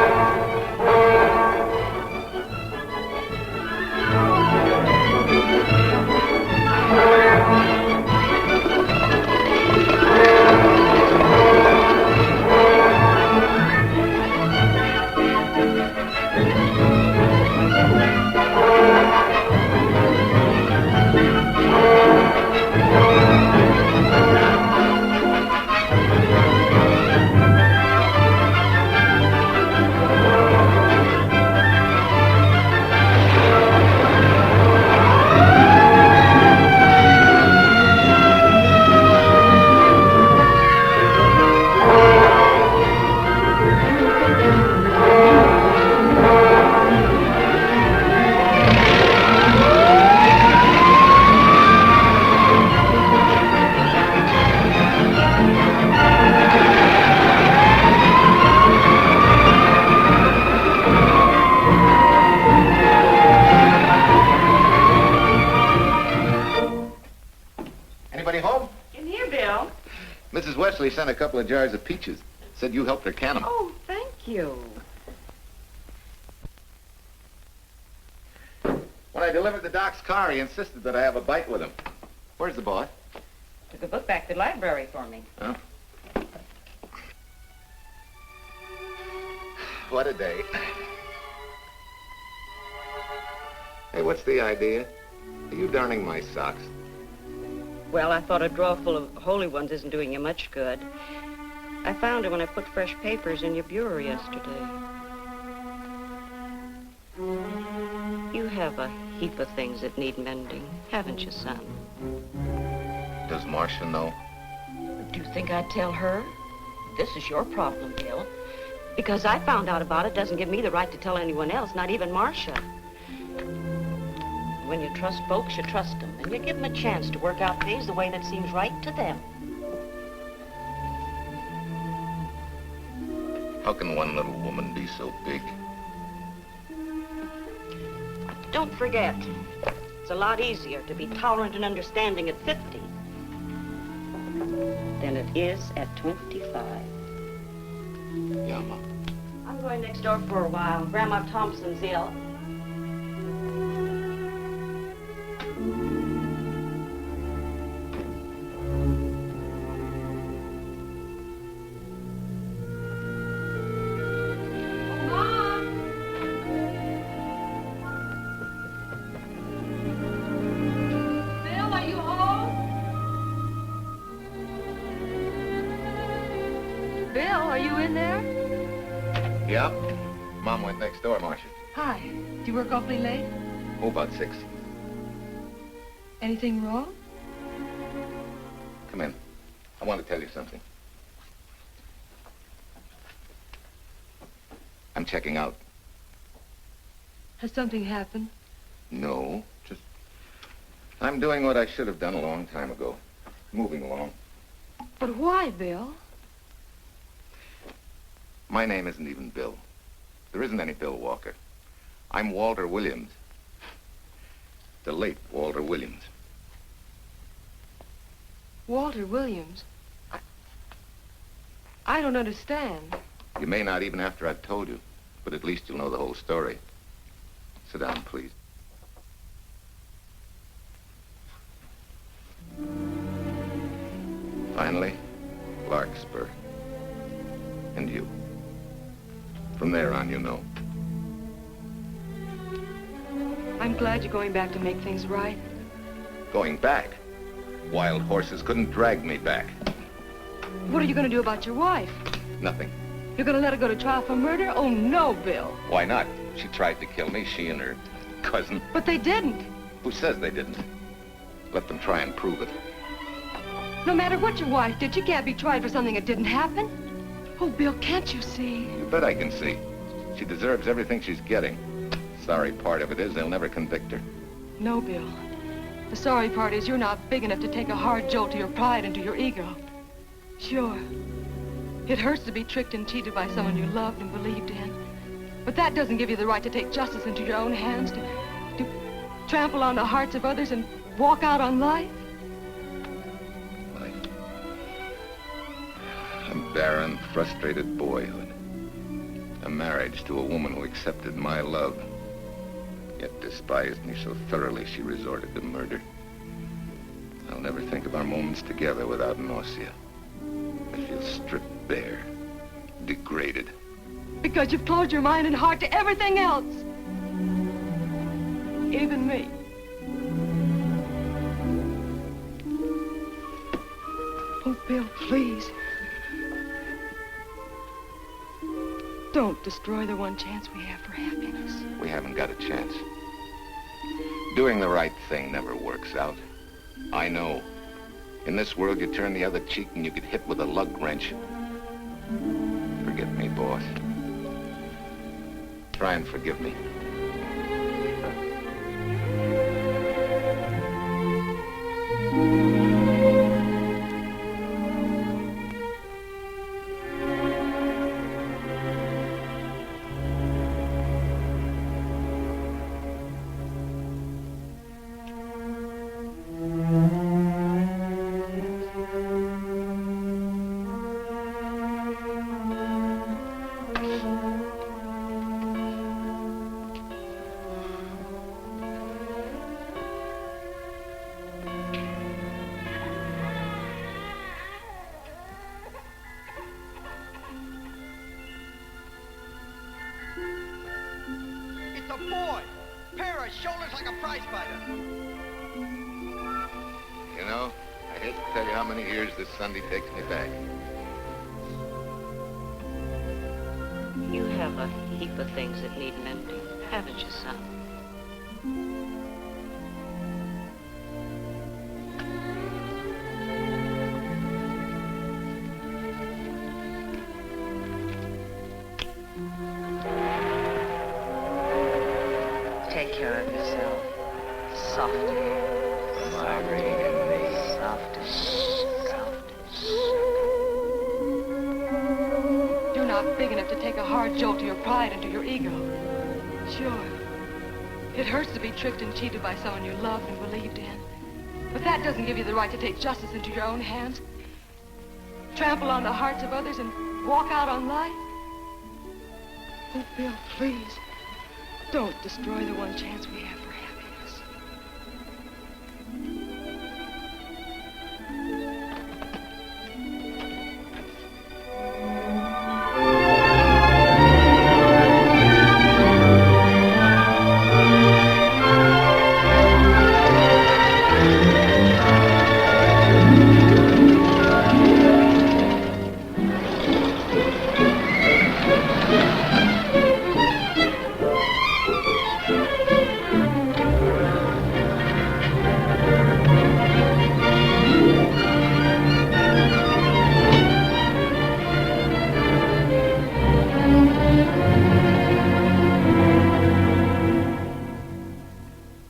Anybody home? In here, Bill. Mrs. Wesley sent a couple of jars of peaches. Said you helped her can them. Oh, thank you. When I delivered the doc's car, he insisted that I have a bite with him. Where's the boss? Took a book back to the library for me. Huh? What a day. Hey, what's the idea? Are you darning my socks? Well, I thought a drawer full of holy ones isn't doing you much good. I found it when I put fresh papers in your bureau yesterday. You have a heap of things that need mending, haven't you, son? Does Marcia know? Do you think I'd tell her? This is your problem, Bill. Because I found out about it doesn't give me the right to tell anyone else, not even Marcia. When you trust folks, you trust them, and you give them a chance to work out things the way that seems right to them. How can one little woman be so big? Don't forget, it's a lot easier to be tolerant and understanding at 50 than it is at 25. Yeah, Mom. I'm going next door for a while. Grandma Thompson's ill. Bill, are you home? Bill, are you in there? Yeah? Mom went next door, Marcia. Hi. Do you work awfully late? Oh, about 6. Anything wrong? Come in. I want to tell you something. I'm checking out. Has something happened? No, just... I'm doing what I should have done a long time ago. Moving along. But why, Bill? My name isn't even Bill. There isn't any Bill Walker. I'm Walter Williams. The late Walter Williams. Walter Williams? I don't understand. You may not even after I've told you, but at least you'll know the whole story. Sit down, please. Finally, Larkspur. And you. From there on, you know. I'm glad you're going back to make things right. Going back? Wild horses couldn't drag me back. What are you going to do about your wife? Nothing. You're going to let her go to trial for murder? Oh, no, Bill. Why not? She tried to kill me, she and her cousin. But they didn't. Who says they didn't? Let them try and prove it. No matter what your wife did, she can't be tried for something that didn't happen. Oh, Bill, can't you see? You bet I can see. She deserves everything she's getting. Sorry part of it is they'll never convict her. No, Bill. The sorry part is you're not big enough to take a hard jolt to your pride and to your ego. Sure. It hurts to be tricked and cheated by someone you loved and believed in. But that doesn't give you the right to take justice into your own hands, to trample on the hearts of others and walk out on life. A barren, frustrated boyhood. A marriage to a woman who accepted my love, yet despised me so thoroughly she resorted to murder. I'll never think of our moments together without nausea. I feel stripped bare, degraded. Because you've closed your mind and heart to everything else. Even me. Oh, Bill, please. Don't destroy the one chance we have for happiness. We haven't got a chance. Doing the right thing never works out. I know. In this world, you turn the other cheek and you get hit with a lug wrench. Forget me, boss. Try and forgive me. It's a boy. Pair of shoulders like a prize fighter. You know, I hate to tell you how many years this Sunday takes me back. You have a heap of things that need mending, haven't you, son? Take care of yourself. Softer. Irene and me. Softer. You're not big enough to take a hard jolt to your pride and to your ego. Sure. It hurts to be tricked and cheated by someone you loved and believed in. But that doesn't give you the right to take justice into your own hands, trample on the hearts of others, and walk out on life. Oh, Bill, please. Don't destroy the one chance we have for happiness.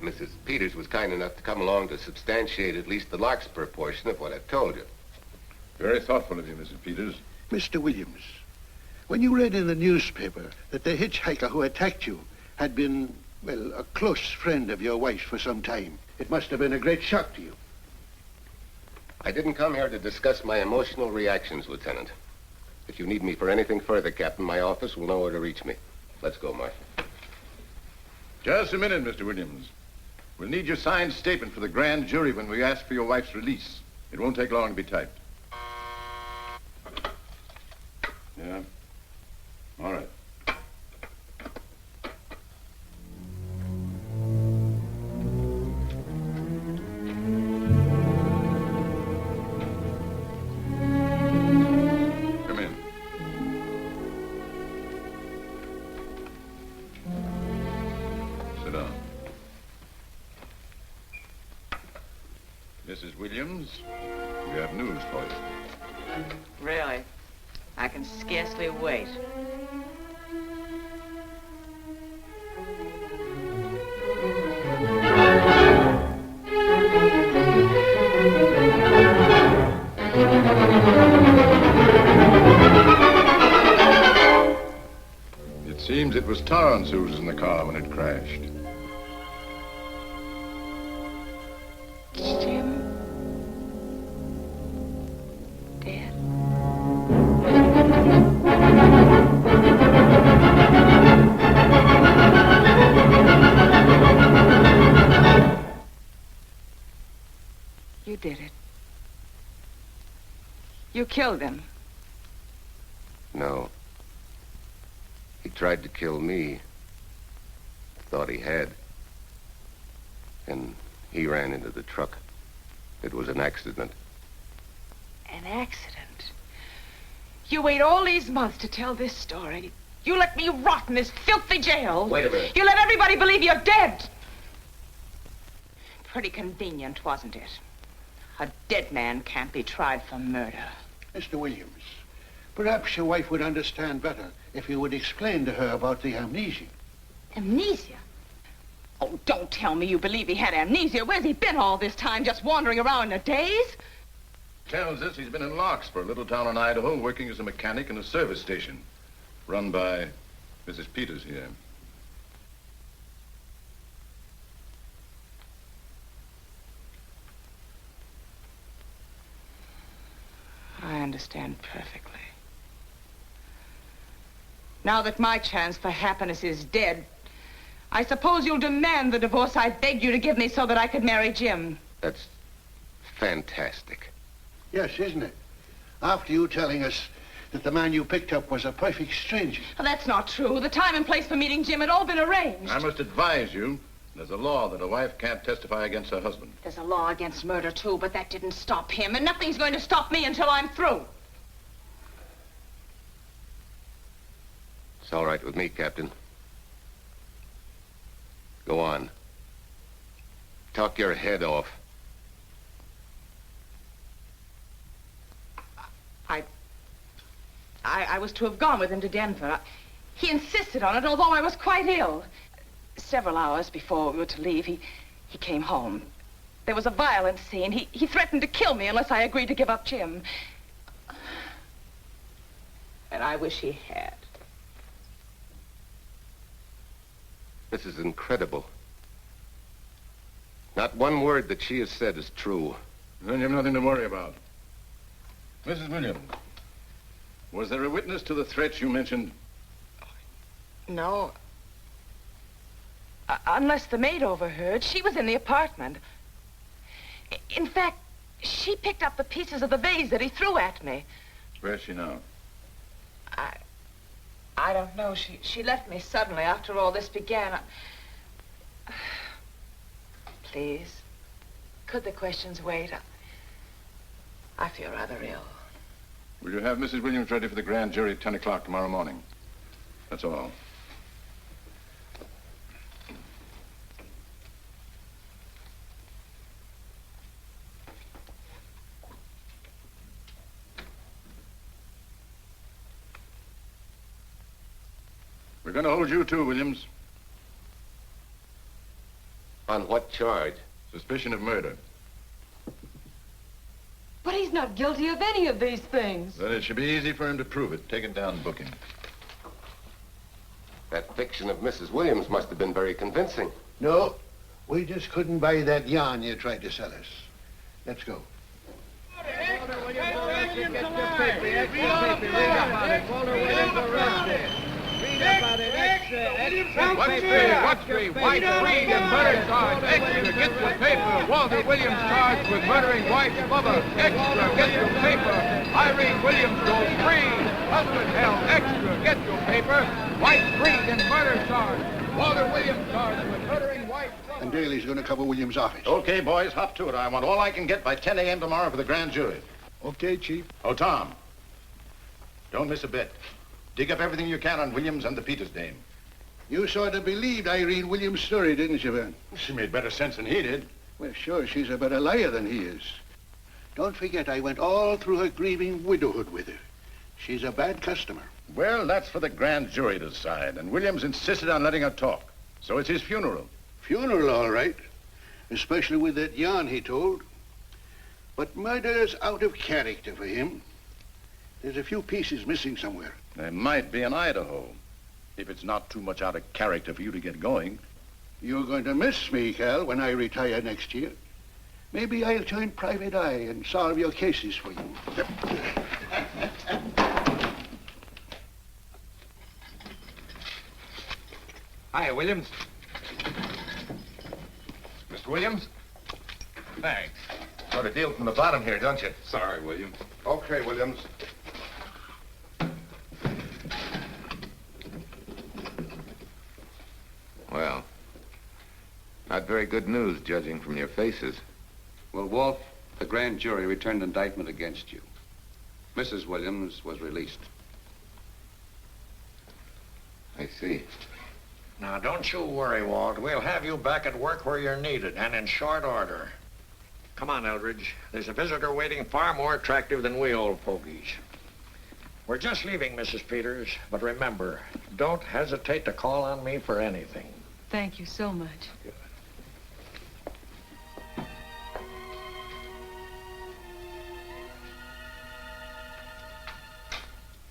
Mrs. Peters was kind enough to come along to substantiate at least the Larkspur portion of what I've told you. Very thoughtful of you, Mrs. Peters. Mr. Williams, when you read in the newspaper that the hitchhiker who attacked you had been, well, a close friend of your wife's for some time, it must have been a great shock to you. I didn't come here to discuss my emotional reactions, Lieutenant. If you need me for anything further, Captain, my office will know where to reach me. Let's go, Marshal. Just a minute, Mr. Williams. We'll need your signed statement for the grand jury when we ask for your wife's release. It won't take long to be typed. Yeah? All right. Come in. Sit down. Mrs. Williams, we have news for you. Really? I can scarcely wait. It seems it was Torrance who was in the car when it crashed. Jim? Dead? You did it. You killed him. No. He tried to kill me. Thought he had. And he ran into the truck. It was an accident. An accident? You wait all these months to tell this story. You let me rot in this filthy jail. Wait a minute. You let everybody believe you're dead. Pretty convenient, wasn't it? A dead man can't be tried for murder. Mr. Williams, perhaps your wife would understand better if you would explain to her about the amnesia. Amnesia? Oh, don't tell me you believe he had amnesia. Where's he been all this time, just wandering around in a daze? Tells us he's been in Larkspur, a little town in Idaho, working as a mechanic in a service station, run by Mrs. Peters here. I understand perfectly. Now that my chance for happiness is dead, I suppose you'll demand the divorce I begged you to give me so that I could marry Jim. That's fantastic. Yes, isn't it? After you telling us that the man you picked up was a perfect stranger. Well, that's not true. The time and place for meeting Jim had all been arranged. I must advise you, there's a law that a wife can't testify against her husband. There's a law against murder, too, but that didn't stop him, and nothing's going to stop me until I'm through. It's all right with me, Captain. Go on. Talk your head off. I was to have gone with him to Denver. He insisted on it, although I was quite ill. Several hours before we were to leave, he came home. There was a violent scene. He threatened to kill me unless I agreed to give up Jim. And I wish he had. This is incredible. Not one word that she has said is true. Then you have nothing to worry about. Mrs. Williams, was there a witness to the threats you mentioned? No. Unless the maid overheard. She was in the apartment. In fact, she picked up the pieces of the vase that he threw at me. Where's she now? I don't know. She left me suddenly after all this began. Please, could the questions wait? I feel rather ill. Will you have Mrs. Williams ready for the grand jury at 10 o'clock tomorrow morning? That's all. We're going to hold you too, Williams. On what charge? Suspicion of murder. But he's not guilty of any of these things. Then it should be easy for him to prove it. Take it down and book him. That fiction of Mrs. Williams must have been very convincing. No, we just couldn't buy that yarn you tried to sell us. Let's go. What's three? White, Reed, and murder charge. Extra, get your paper. Walter Williams charged with murdering wife Bubba. Extra, get your paper. Irene Williams goes free. Husband held. Extra, get your paper. White, Reed, and murder charge. Walter Williams charged with murdering wife Bubba. And Daly's going to cover Williams' office. Okay, boys, hop to it. I want all I can get by 10 a.m. tomorrow for the grand jury. Okay, Chief. Oh, Tom, don't miss a bit. Dig up everything you can on Williams and the Peters dame. You sort of believed Irene Williams' story, didn't you, Ben? She made better sense than he did. Well, sure, she's a better liar than he is. Don't forget, I went all through her grieving widowhood with her. She's a bad customer. Well, that's for the grand jury to decide, and Williams insisted on letting her talk. So it's his funeral. Funeral, all right. Especially with that yarn he told. But murder's out of character for him. There's a few pieces missing somewhere. There might be in Idaho, if it's not too much out of character for you to get going. You're going to miss me, Cal, when I retire next year. Maybe I'll join Private Eye and solve your cases for you. Hi, Williams. Mr. Williams? Thanks. Got a deal from the bottom here, don't you? Sorry, Williams. Okay, Williams. Well, not very good news, judging from your faces. Well, Walt, the grand jury returned indictment against you. Mrs. Williams was released. I see. Now, don't you worry, Walt. We'll have you back at work where you're needed, and in short order. Come on, Eldridge. There's a visitor waiting far more attractive than we old fogies. We're just leaving, Mrs. Peters, but remember, don't hesitate to call on me for anything. Thank you so much.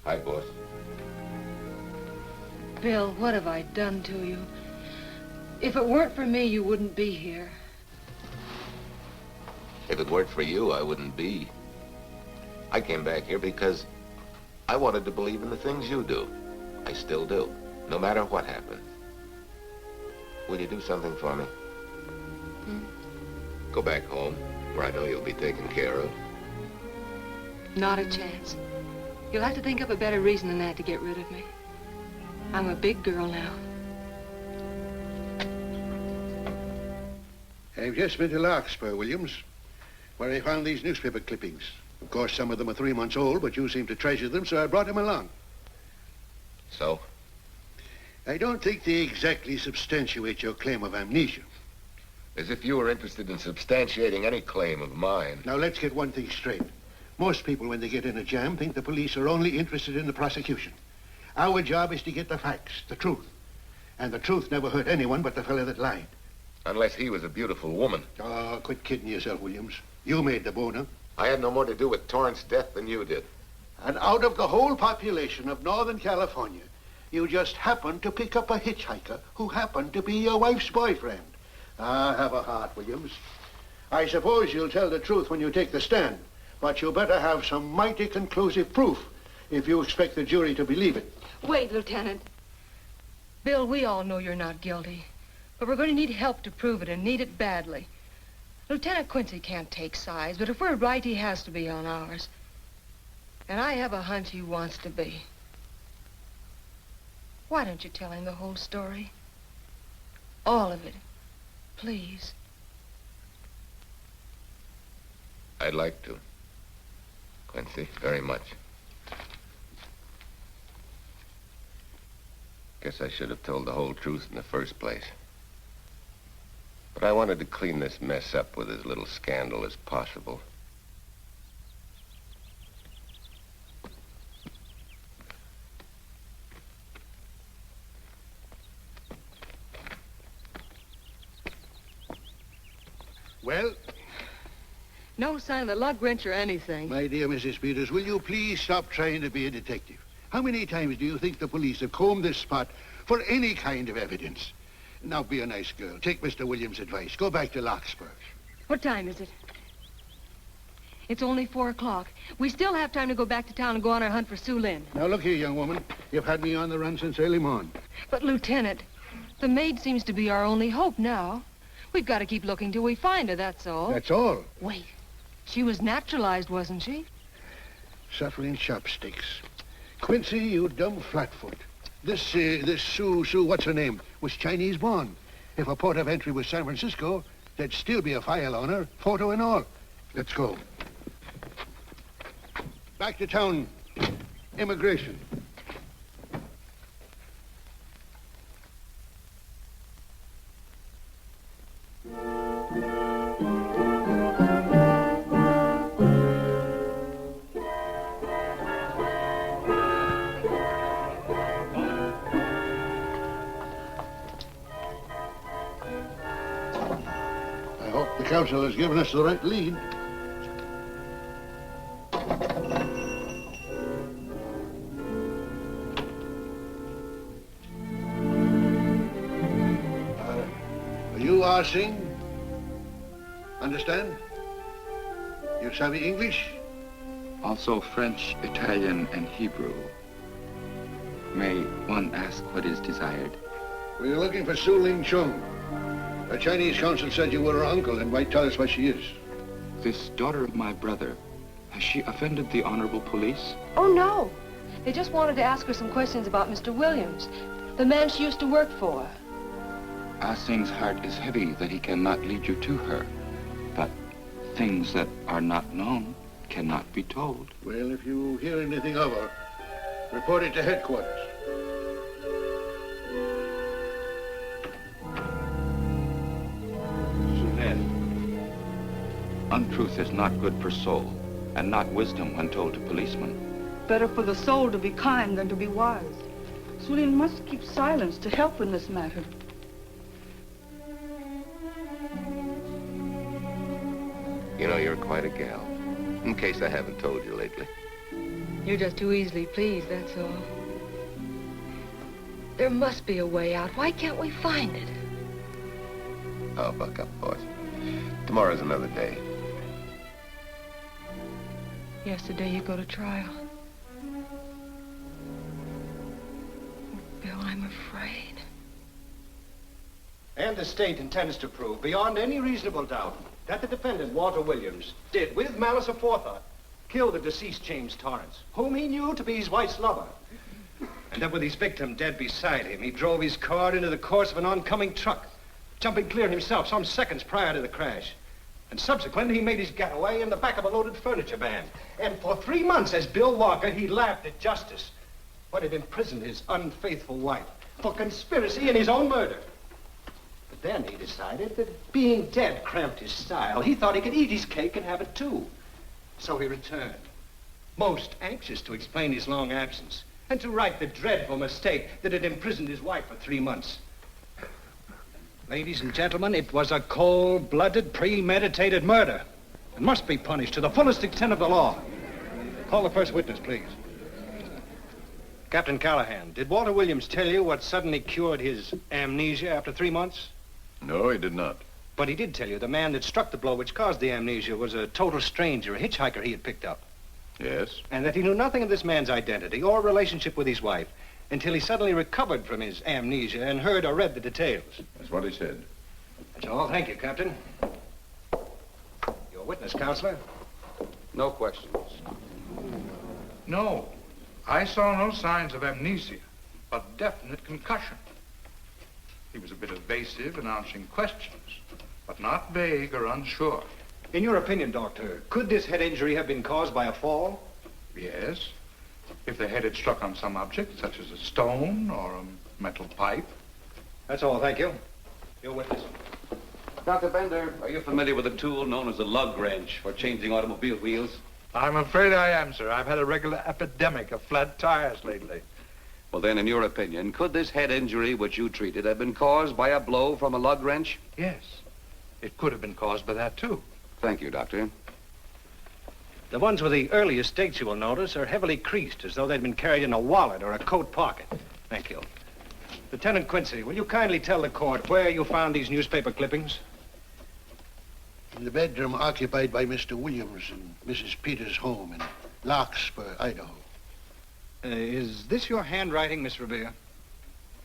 Hi, boss. Bill, what have I done to you? If it weren't for me, you wouldn't be here. If it weren't for you, I wouldn't be. I came back here because I wanted to believe in the things you do. I still do, no matter what happens. Will you do something for me? Go back home, where I know you'll be taken care of. Not a chance. You'll have to think up a better reason than that to get rid of me. I'm a big girl now. I've just been to Larkspur, Williams, where I found these newspaper clippings. Of course, some of them are 3 months old, but you seem to treasure them, so I brought them along. So? I don't think they exactly substantiate your claim of amnesia. As if you were interested in substantiating any claim of mine. Now, let's get one thing straight. Most people, when they get in a jam, think the police are only interested in the prosecution. Our job is to get the facts, the truth. And the truth never hurt anyone but the fella that lied. Unless he was a beautiful woman. Oh, quit kidding yourself, Williams. You made the boner. I had no more to do with Torrance's death than you did. And out of the whole population of Northern California, you just happened to pick up a hitchhiker who happened to be your wife's boyfriend. Ah, have a heart, Williams. I suppose you'll tell the truth when you take the stand, but you better have some mighty conclusive proof if you expect the jury to believe it. Wait, Lieutenant. Bill, we all know you're not guilty, but we're going to need help to prove it, and need it badly. Lieutenant Quincy can't take sides, but if we're right, he has to be on ours. And I have a hunch he wants to be. Why don't you tell him the whole story? All of it. Please. I'd like to. Quincy, very much. Guess I should have told the whole truth in the first place. But I wanted to clean this mess up with as little scandal as possible. Well? No sign of the lug wrench or anything. My dear Mrs. Peters, will you please stop trying to be a detective? How many times do you think the police have combed this spot for any kind of evidence? Now, be a nice girl. Take Mr. Williams' advice. Go back to Larkspur. What time is it? It's only 4 o'clock. We still have time to go back to town and go on our hunt for Sue Lynn. Now, look here, young woman. You've had me on the run since early morning. But, Lieutenant, the maid seems to be our only hope now. We've got to keep looking till we find her, that's all. That's all? Wait. She was naturalized, wasn't she? Suffering chopsticks. Quincy, you dumb flatfoot. This Sue, what's her name, was Chinese born. If her port of entry was San Francisco, there'd still be a file on her, photo and all. Let's go. Back to town. Immigration. counsel has given us the right lead. You are Singh? Understand? You savvy English? Also French, Italian, and Hebrew. May one ask what is desired? We're looking for Su Ling Chung. The Chinese consul said you were her uncle and might tell us what she is. This daughter of my brother, has she offended the honorable police? Oh, no. They just wanted to ask her some questions about Mr. Williams, the man she used to work for. Ah Sing's heart is heavy that he cannot lead you to her. But things that are not known cannot be told. Well, if you hear anything of her, report it to headquarters. Untruth is not good for soul, and not wisdom when told to policemen. Better for the soul to be kind than to be wise. Sulin must keep silence to help in this matter. You know, you're quite a gal. In case I haven't told you lately. You're just too easily pleased, that's all. There must be a way out. Why can't we find it? Oh, buck up, boys. Tomorrow's another day. Yesterday you go to trial. Bill, I'm afraid. And the state intends to prove, beyond any reasonable doubt, that the defendant, Walter Williams, did, with malice aforethought, kill the deceased James Torrance, whom he knew to be his wife's lover. And that with his victim dead beside him, he drove his car into the course of an oncoming truck, jumping clear himself some seconds prior to the crash. And subsequently, he made his getaway in the back of a loaded furniture van. And for 3 months, as Bill Walker, he laughed at justice, but had imprisoned his unfaithful wife for conspiracy in his own murder. But then he decided that being dead cramped his style. He thought he could eat his cake and have it too. So he returned, most anxious to explain his long absence and to right the dreadful mistake that had imprisoned his wife for 3 months. Ladies and gentlemen, it was a cold-blooded, premeditated murder and must be punished to the fullest extent of the law. Call the first witness, please. Captain Callahan, did Walter Williams tell you what suddenly cured his amnesia after 3 months? No, he did not. But he did tell you the man that struck the blow which caused the amnesia was a total stranger, a hitchhiker he had picked up. Yes? And that he knew nothing of this man's identity or relationship with his wife until he suddenly recovered from his amnesia and heard or read the details. That's what he said. That's all. Thank you, Captain. Your witness, Counselor. No questions. No. I saw no signs of amnesia, but definite concussion. He was a bit evasive in answering questions, but not vague or unsure. In your opinion, Doctor, could this head injury have been caused by a fall? Yes. If the head had struck on some object, such as a stone or a metal pipe. That's all, thank you. Your witness. Dr. Bender, are you familiar with a tool known as a lug wrench for changing automobile wheels? I'm afraid I am, sir. I've had a regular epidemic of flat tires lately. Well, then, in your opinion, could this head injury which you treated have been caused by a blow from a lug wrench? Yes. It could have been caused by that, too. Thank you, Doctor. The ones with the earliest dates, you will notice, are heavily creased, as though they'd been carried in a wallet or a coat pocket. Thank you. Lieutenant Quincy, will you kindly tell the court where you found these newspaper clippings? In the bedroom occupied by Mr. Williams in Mrs. Peters' home in Larkspur, Idaho. Is this your handwriting, Miss Revere?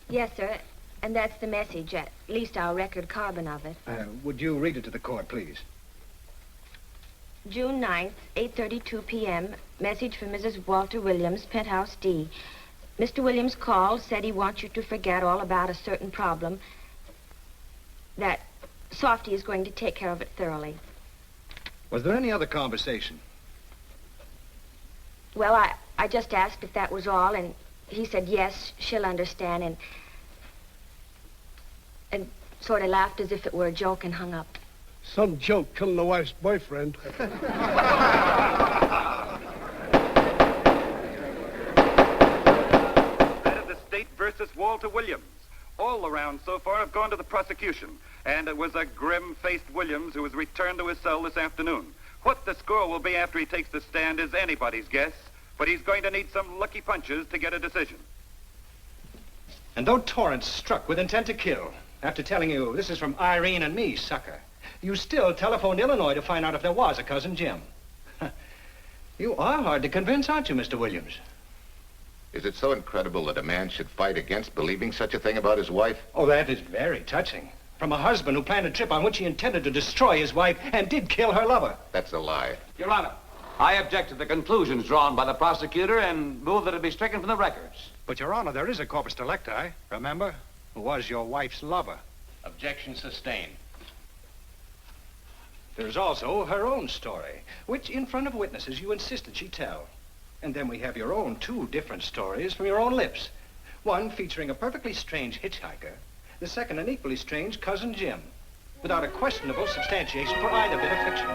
Yes, sir. And that's the message, at least our record carbon of it. Would you read it to the court, please? June 9th, 8:32 p.m. Message from Mrs. Walter Williams, Penthouse D. Mr. Williams called, said he wants you to forget all about a certain problem, that Softy is going to take care of it thoroughly. Was there any other conversation? Well, I just asked if that was all, and he said, yes, she'll understand, and sort of laughed as if it were a joke and hung up. Some joke killing the wife's boyfriend. Head of the state versus Walter Williams. All the rounds so far have gone to the prosecution. And it was a grim-faced Williams who was returned to his cell this afternoon. What the score will be after he takes the stand is anybody's guess, but he's going to need some lucky punches to get a decision. And though Torrance struck with intent to kill, after telling you this is from Irene and me, sucker, you still telephoned Illinois to find out if there was a Cousin Jim. You are hard to convince, aren't you, Mr. Williams? Is it so incredible that a man should fight against believing such a thing about his wife? Oh, that is very touching. From a husband who planned a trip on which he intended to destroy his wife and did kill her lover. That's a lie. Your Honor, I object to the conclusions drawn by the prosecutor and move that it be stricken from the records. But, Your Honor, there is a corpus delicti, remember? Who was your wife's lover. Objection sustained. There's also her own story, which in front of witnesses you insisted she tell. And then we have your own two different stories from your own lips. One featuring a perfectly strange hitchhiker, the second an equally strange Cousin Jim, without a questionable substantiation for either bit of fiction.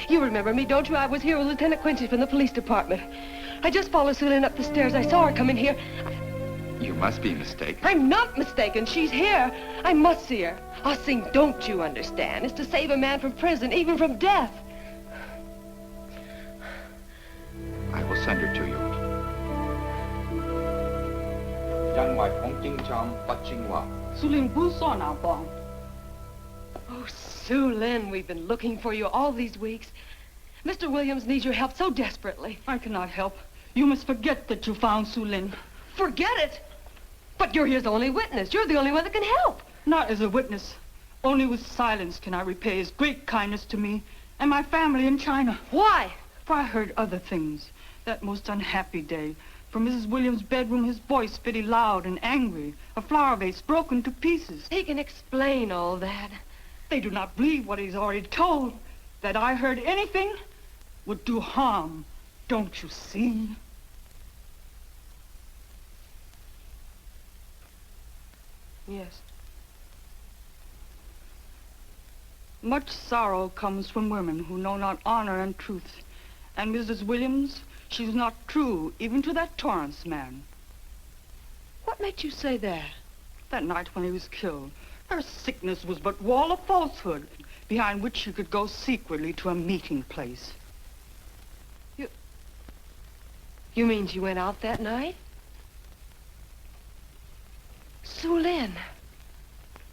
You remember me, don't you? I was here with Lieutenant Quincy from the police department. I just followed Sue Lynn up the stairs. I saw her come in here. You must be mistaken. I'm not mistaken. She's here. I must see her. Our thing, don't you understand, is to save a man from prison, even from death. I will send her to you. Oh, Sue Lynn, we've been looking for you all these weeks. Mr. Williams needs your help so desperately. I cannot help. You must forget that you found Sue Lynn. Forget it? But you're his only witness. You're the only one that can help. Not as a witness. Only with silence can I repay his great kindness to me and my family in China. Why? For I heard other things. That most unhappy day. From Mrs. Williams' bedroom, his voice very loud and angry. A flower vase broken to pieces. He can explain all that. They do not believe what he's already told. That I heard anything would do harm. Don't you see? Yes. Much sorrow comes from women who know not honor and truth. And Mrs. Williams, she was not true even to that Torrance man. What made you say that? That night when he was killed, her sickness was but wall of falsehood, behind which she could go secretly to a meeting place. You mean she went out that night? Sue Lynn,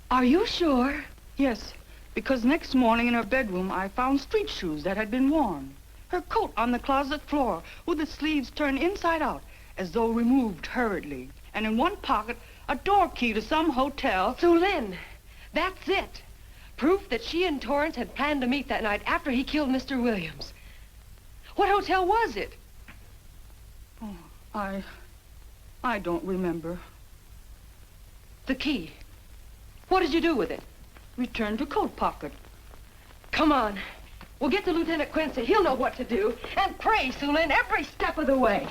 are you sure? Yes, because next morning in her bedroom I found street shoes that had been worn. Her coat on the closet floor with the sleeves turned inside out as though removed hurriedly. And in one pocket, a door key to some hotel. Sue Lynn, that's it. Proof that she and Torrance had planned to meet that night after he killed Mr. Williams. What hotel was it? Oh, I don't remember. The key. What did you do with it? Returned to coat pocket. Come on. We'll get to Lieutenant Quincy. He'll know what to do. And pray, Sue Lynn, every step of the way.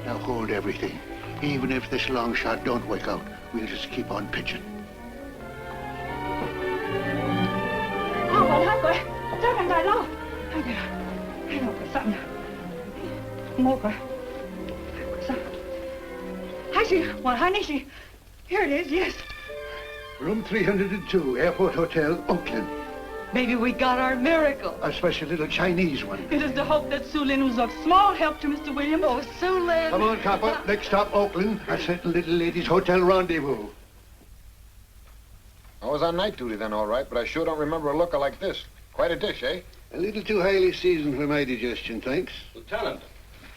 Now hold everything. Even if this long shot don't work out, we'll just keep on pitching. Here it is, yes. Room 302, Airport Hotel, Oakland. Maybe we got our miracle. A special little Chinese one. It is to hope that Sue Lynn was of small help to Mr. Williams. Oh, Sue Lynn. Come on, Copper. Next stop, Oakland. A certain little lady's hotel rendezvous. I was on night duty then, all right, but I sure don't remember a looker like this. Quite a dish, eh? A little too highly seasoned for my digestion, thanks. Lieutenant,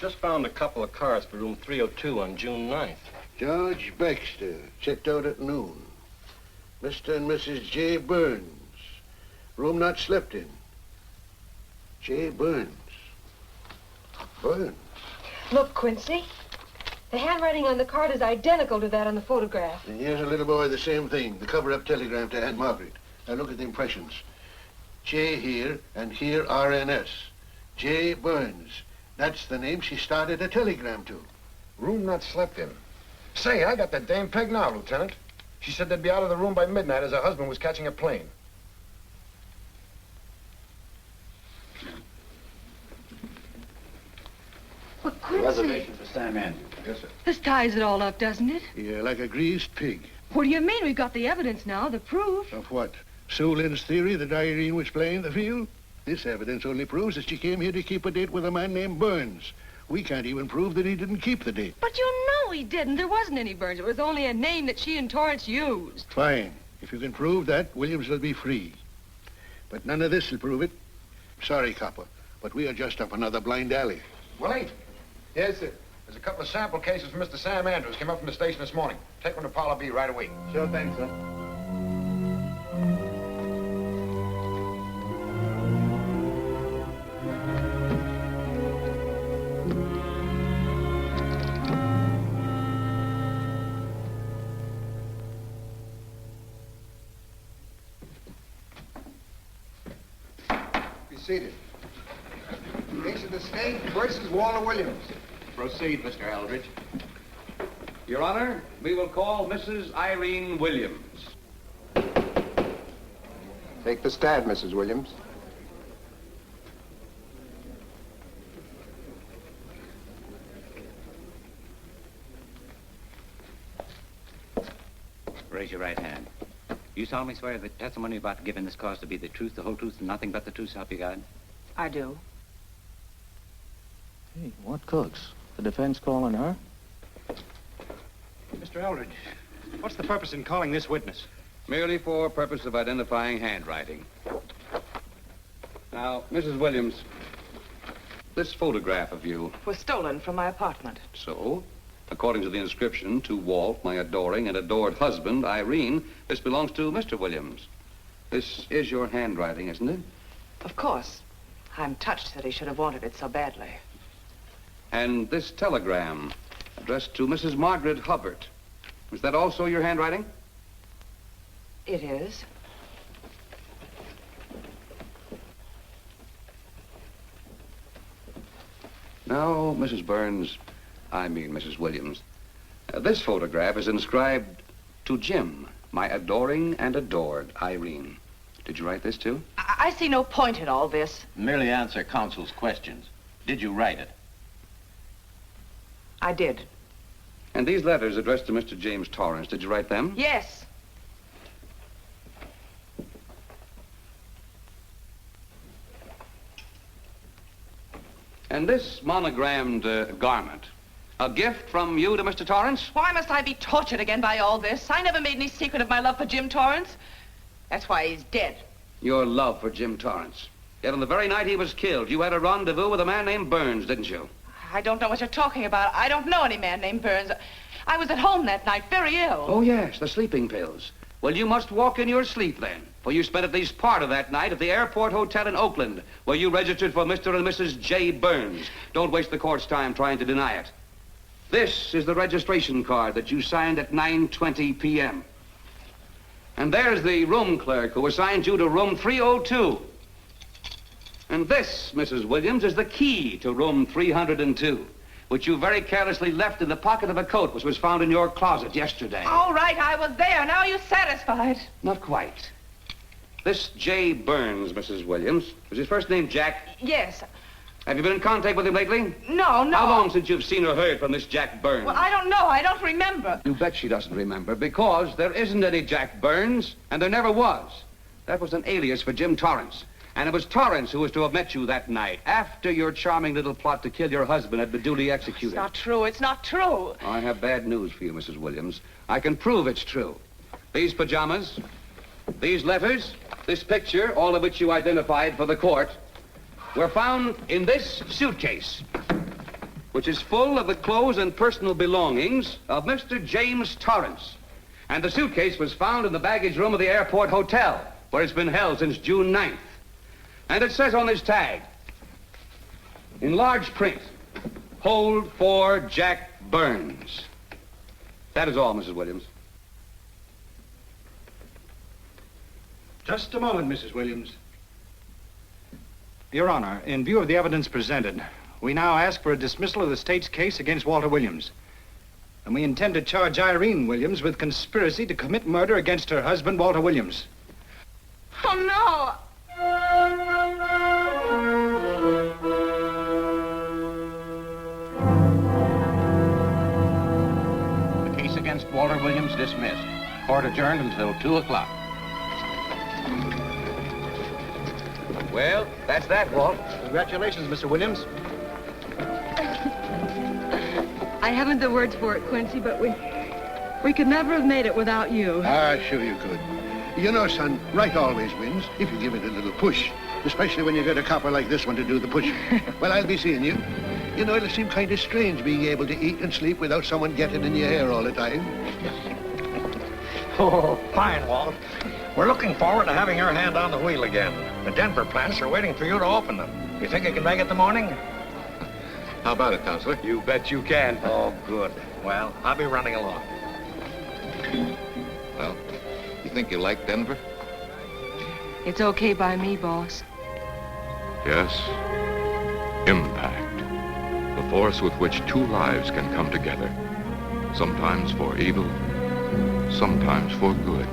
just found a couple of cars for room 302 on June 9th. George Baxter, checked out at noon. Mr. and Mrs. J. Burns. Room not slept in. J. Burns. Burns. Look, Quincy. The handwriting on the card is identical to that on the photograph. And here's a little boy, the same thing. The cover-up telegram to Aunt Margaret. Now look at the impressions. J here, and here RNS. J. Burns. That's the name she started a telegram to. Room not slept in. Say, I got that dame pegged now, Lieutenant. She said they'd be out of the room by midnight as her husband was catching a plane. But Quincy... Reservation for Sam Andrews. Yes, sir. This ties it all up, doesn't it? Yeah, like a greased pig. What do you mean? We've got the evidence now, the proof. Of what? Sue Lynn's theory that Irene was playing the field? This evidence only proves that she came here to keep a date with a man named Burns. We can't even prove that he didn't keep the date. But you know he didn't. There wasn't any Burns. It was only a name that she and Torrance used. Fine. If you can prove that, Williams will be free. But none of this will prove it. Sorry, Copper, but we are just up another blind alley. Willie? Yes, sir. There's a couple of sample cases from Mr. Sam Andrews. Came up from the station this morning. Take them to Parlor B right away. Sure thing, sir. Be seated. Case of the state versus Walter Williams. Proceed, Mr. Eldridge. Your Honor, we will call Mrs. Irene Williams. Take the stand, Mrs. Williams. Raise your right hand. You solemnly swear that testimony you're about to give in this cause to be the truth, the whole truth, and nothing but the truth, so help you God? I do. Hey, what cooks? The defense calling her? Mr. Eldridge, what's the purpose in calling this witness? Merely for purpose of identifying handwriting. Now, Mrs. Williams, this photograph of you... Was stolen from my apartment. So, according to the inscription, to Walt, my adoring and adored husband, Irene, this belongs to Mr. Williams. This is your handwriting, isn't it? Of course. I'm touched that he should have wanted it so badly. And this telegram, addressed to Mrs. Margaret Hubbard, is that also your handwriting? It is. Now, Mrs. Burns, I mean Mrs. Williams, this photograph is inscribed to Jim, my adoring and adored Irene. Did you write this too? I see no point in all this. Merely answer counsel's questions. Did you write it? I did. And these letters addressed to Mr. James Torrance, did you write them? Yes. And this monogrammed garment, A gift from you to Mr. Torrance? Why must I be tortured again by all this? I never made any secret of my love for Jim Torrance. That's why he's dead. Your love for Jim Torrance. Yet on the very night he was killed, you had a rendezvous with a man named Burns, didn't you? I don't know what you're talking about. I don't know any man named Burns. I was at home that night, very ill. Oh, yes, the sleeping pills. Well, you must walk in your sleep then, for you spent at least part of that night at the Airport Hotel in Oakland, where you registered for Mr. and Mrs. J. Burns. Don't waste the court's time trying to deny it. This is the registration card that you signed at 9:20 p.m. And there's the room clerk who assigned you to room 302. And this, Mrs. Williams, is the key to room 302, which you very carelessly left in the pocket of a coat which was found in your closet yesterday. All right, I was there. Now are you satisfied? Not quite. This J. Burns, Mrs. Williams, was his first name Jack? Yes. Have you been in contact with him lately? No. How long since you've seen or heard from this Jack Burns? Well, I don't know. I don't remember. You bet she doesn't remember, because there isn't any Jack Burns, and there never was. That was an alias for Jim Torrance. And it was Torrance who was to have met you that night, after your charming little plot to kill your husband had been duly executed. It's not true. It's not true. I have bad news for you, Mrs. Williams. I can prove it's true. These pajamas, these letters, this picture, all of which you identified for the court, were found in this suitcase, which is full of the clothes and personal belongings of Mr. James Torrance. And the suitcase was found in the baggage room of the Airport Hotel, where it's been held since June 9th. And it says on this tag, in large print, hold for Jack Burns. That is all, Mrs. Williams. Just a moment, Mrs. Williams. Your Honor, in view of the evidence presented, we now ask for a dismissal of the state's case against Walter Williams. And we intend to charge Irene Williams with conspiracy to commit murder against her husband, Walter Williams. Oh, no. The case against Walter Williams dismissed. Court adjourned until 2 o'clock. Well, that's that, Walt. Congratulations, Mr. Williams. I haven't the words for it, Quincy, but we could never have made it without you. Ah, sure you could. You know, son, right always wins if you give it a little push, especially when you get a copper like this one to do the pushing. Well, I'll be seeing you. You know, it'll seem kind of strange being able to eat and sleep without someone getting in your hair all the time. Oh, fine, Walt. We're looking forward to having your hand on the wheel again. The Denver plants are waiting for you to open them. You think you can make it in the morning? How about it, Counselor? You bet you can. Oh, good. Well, I'll be running along. Well, you think you like Denver? It's okay by me, boss. Yes, impact. The force with which two lives can come together. Sometimes for evil, sometimes for good.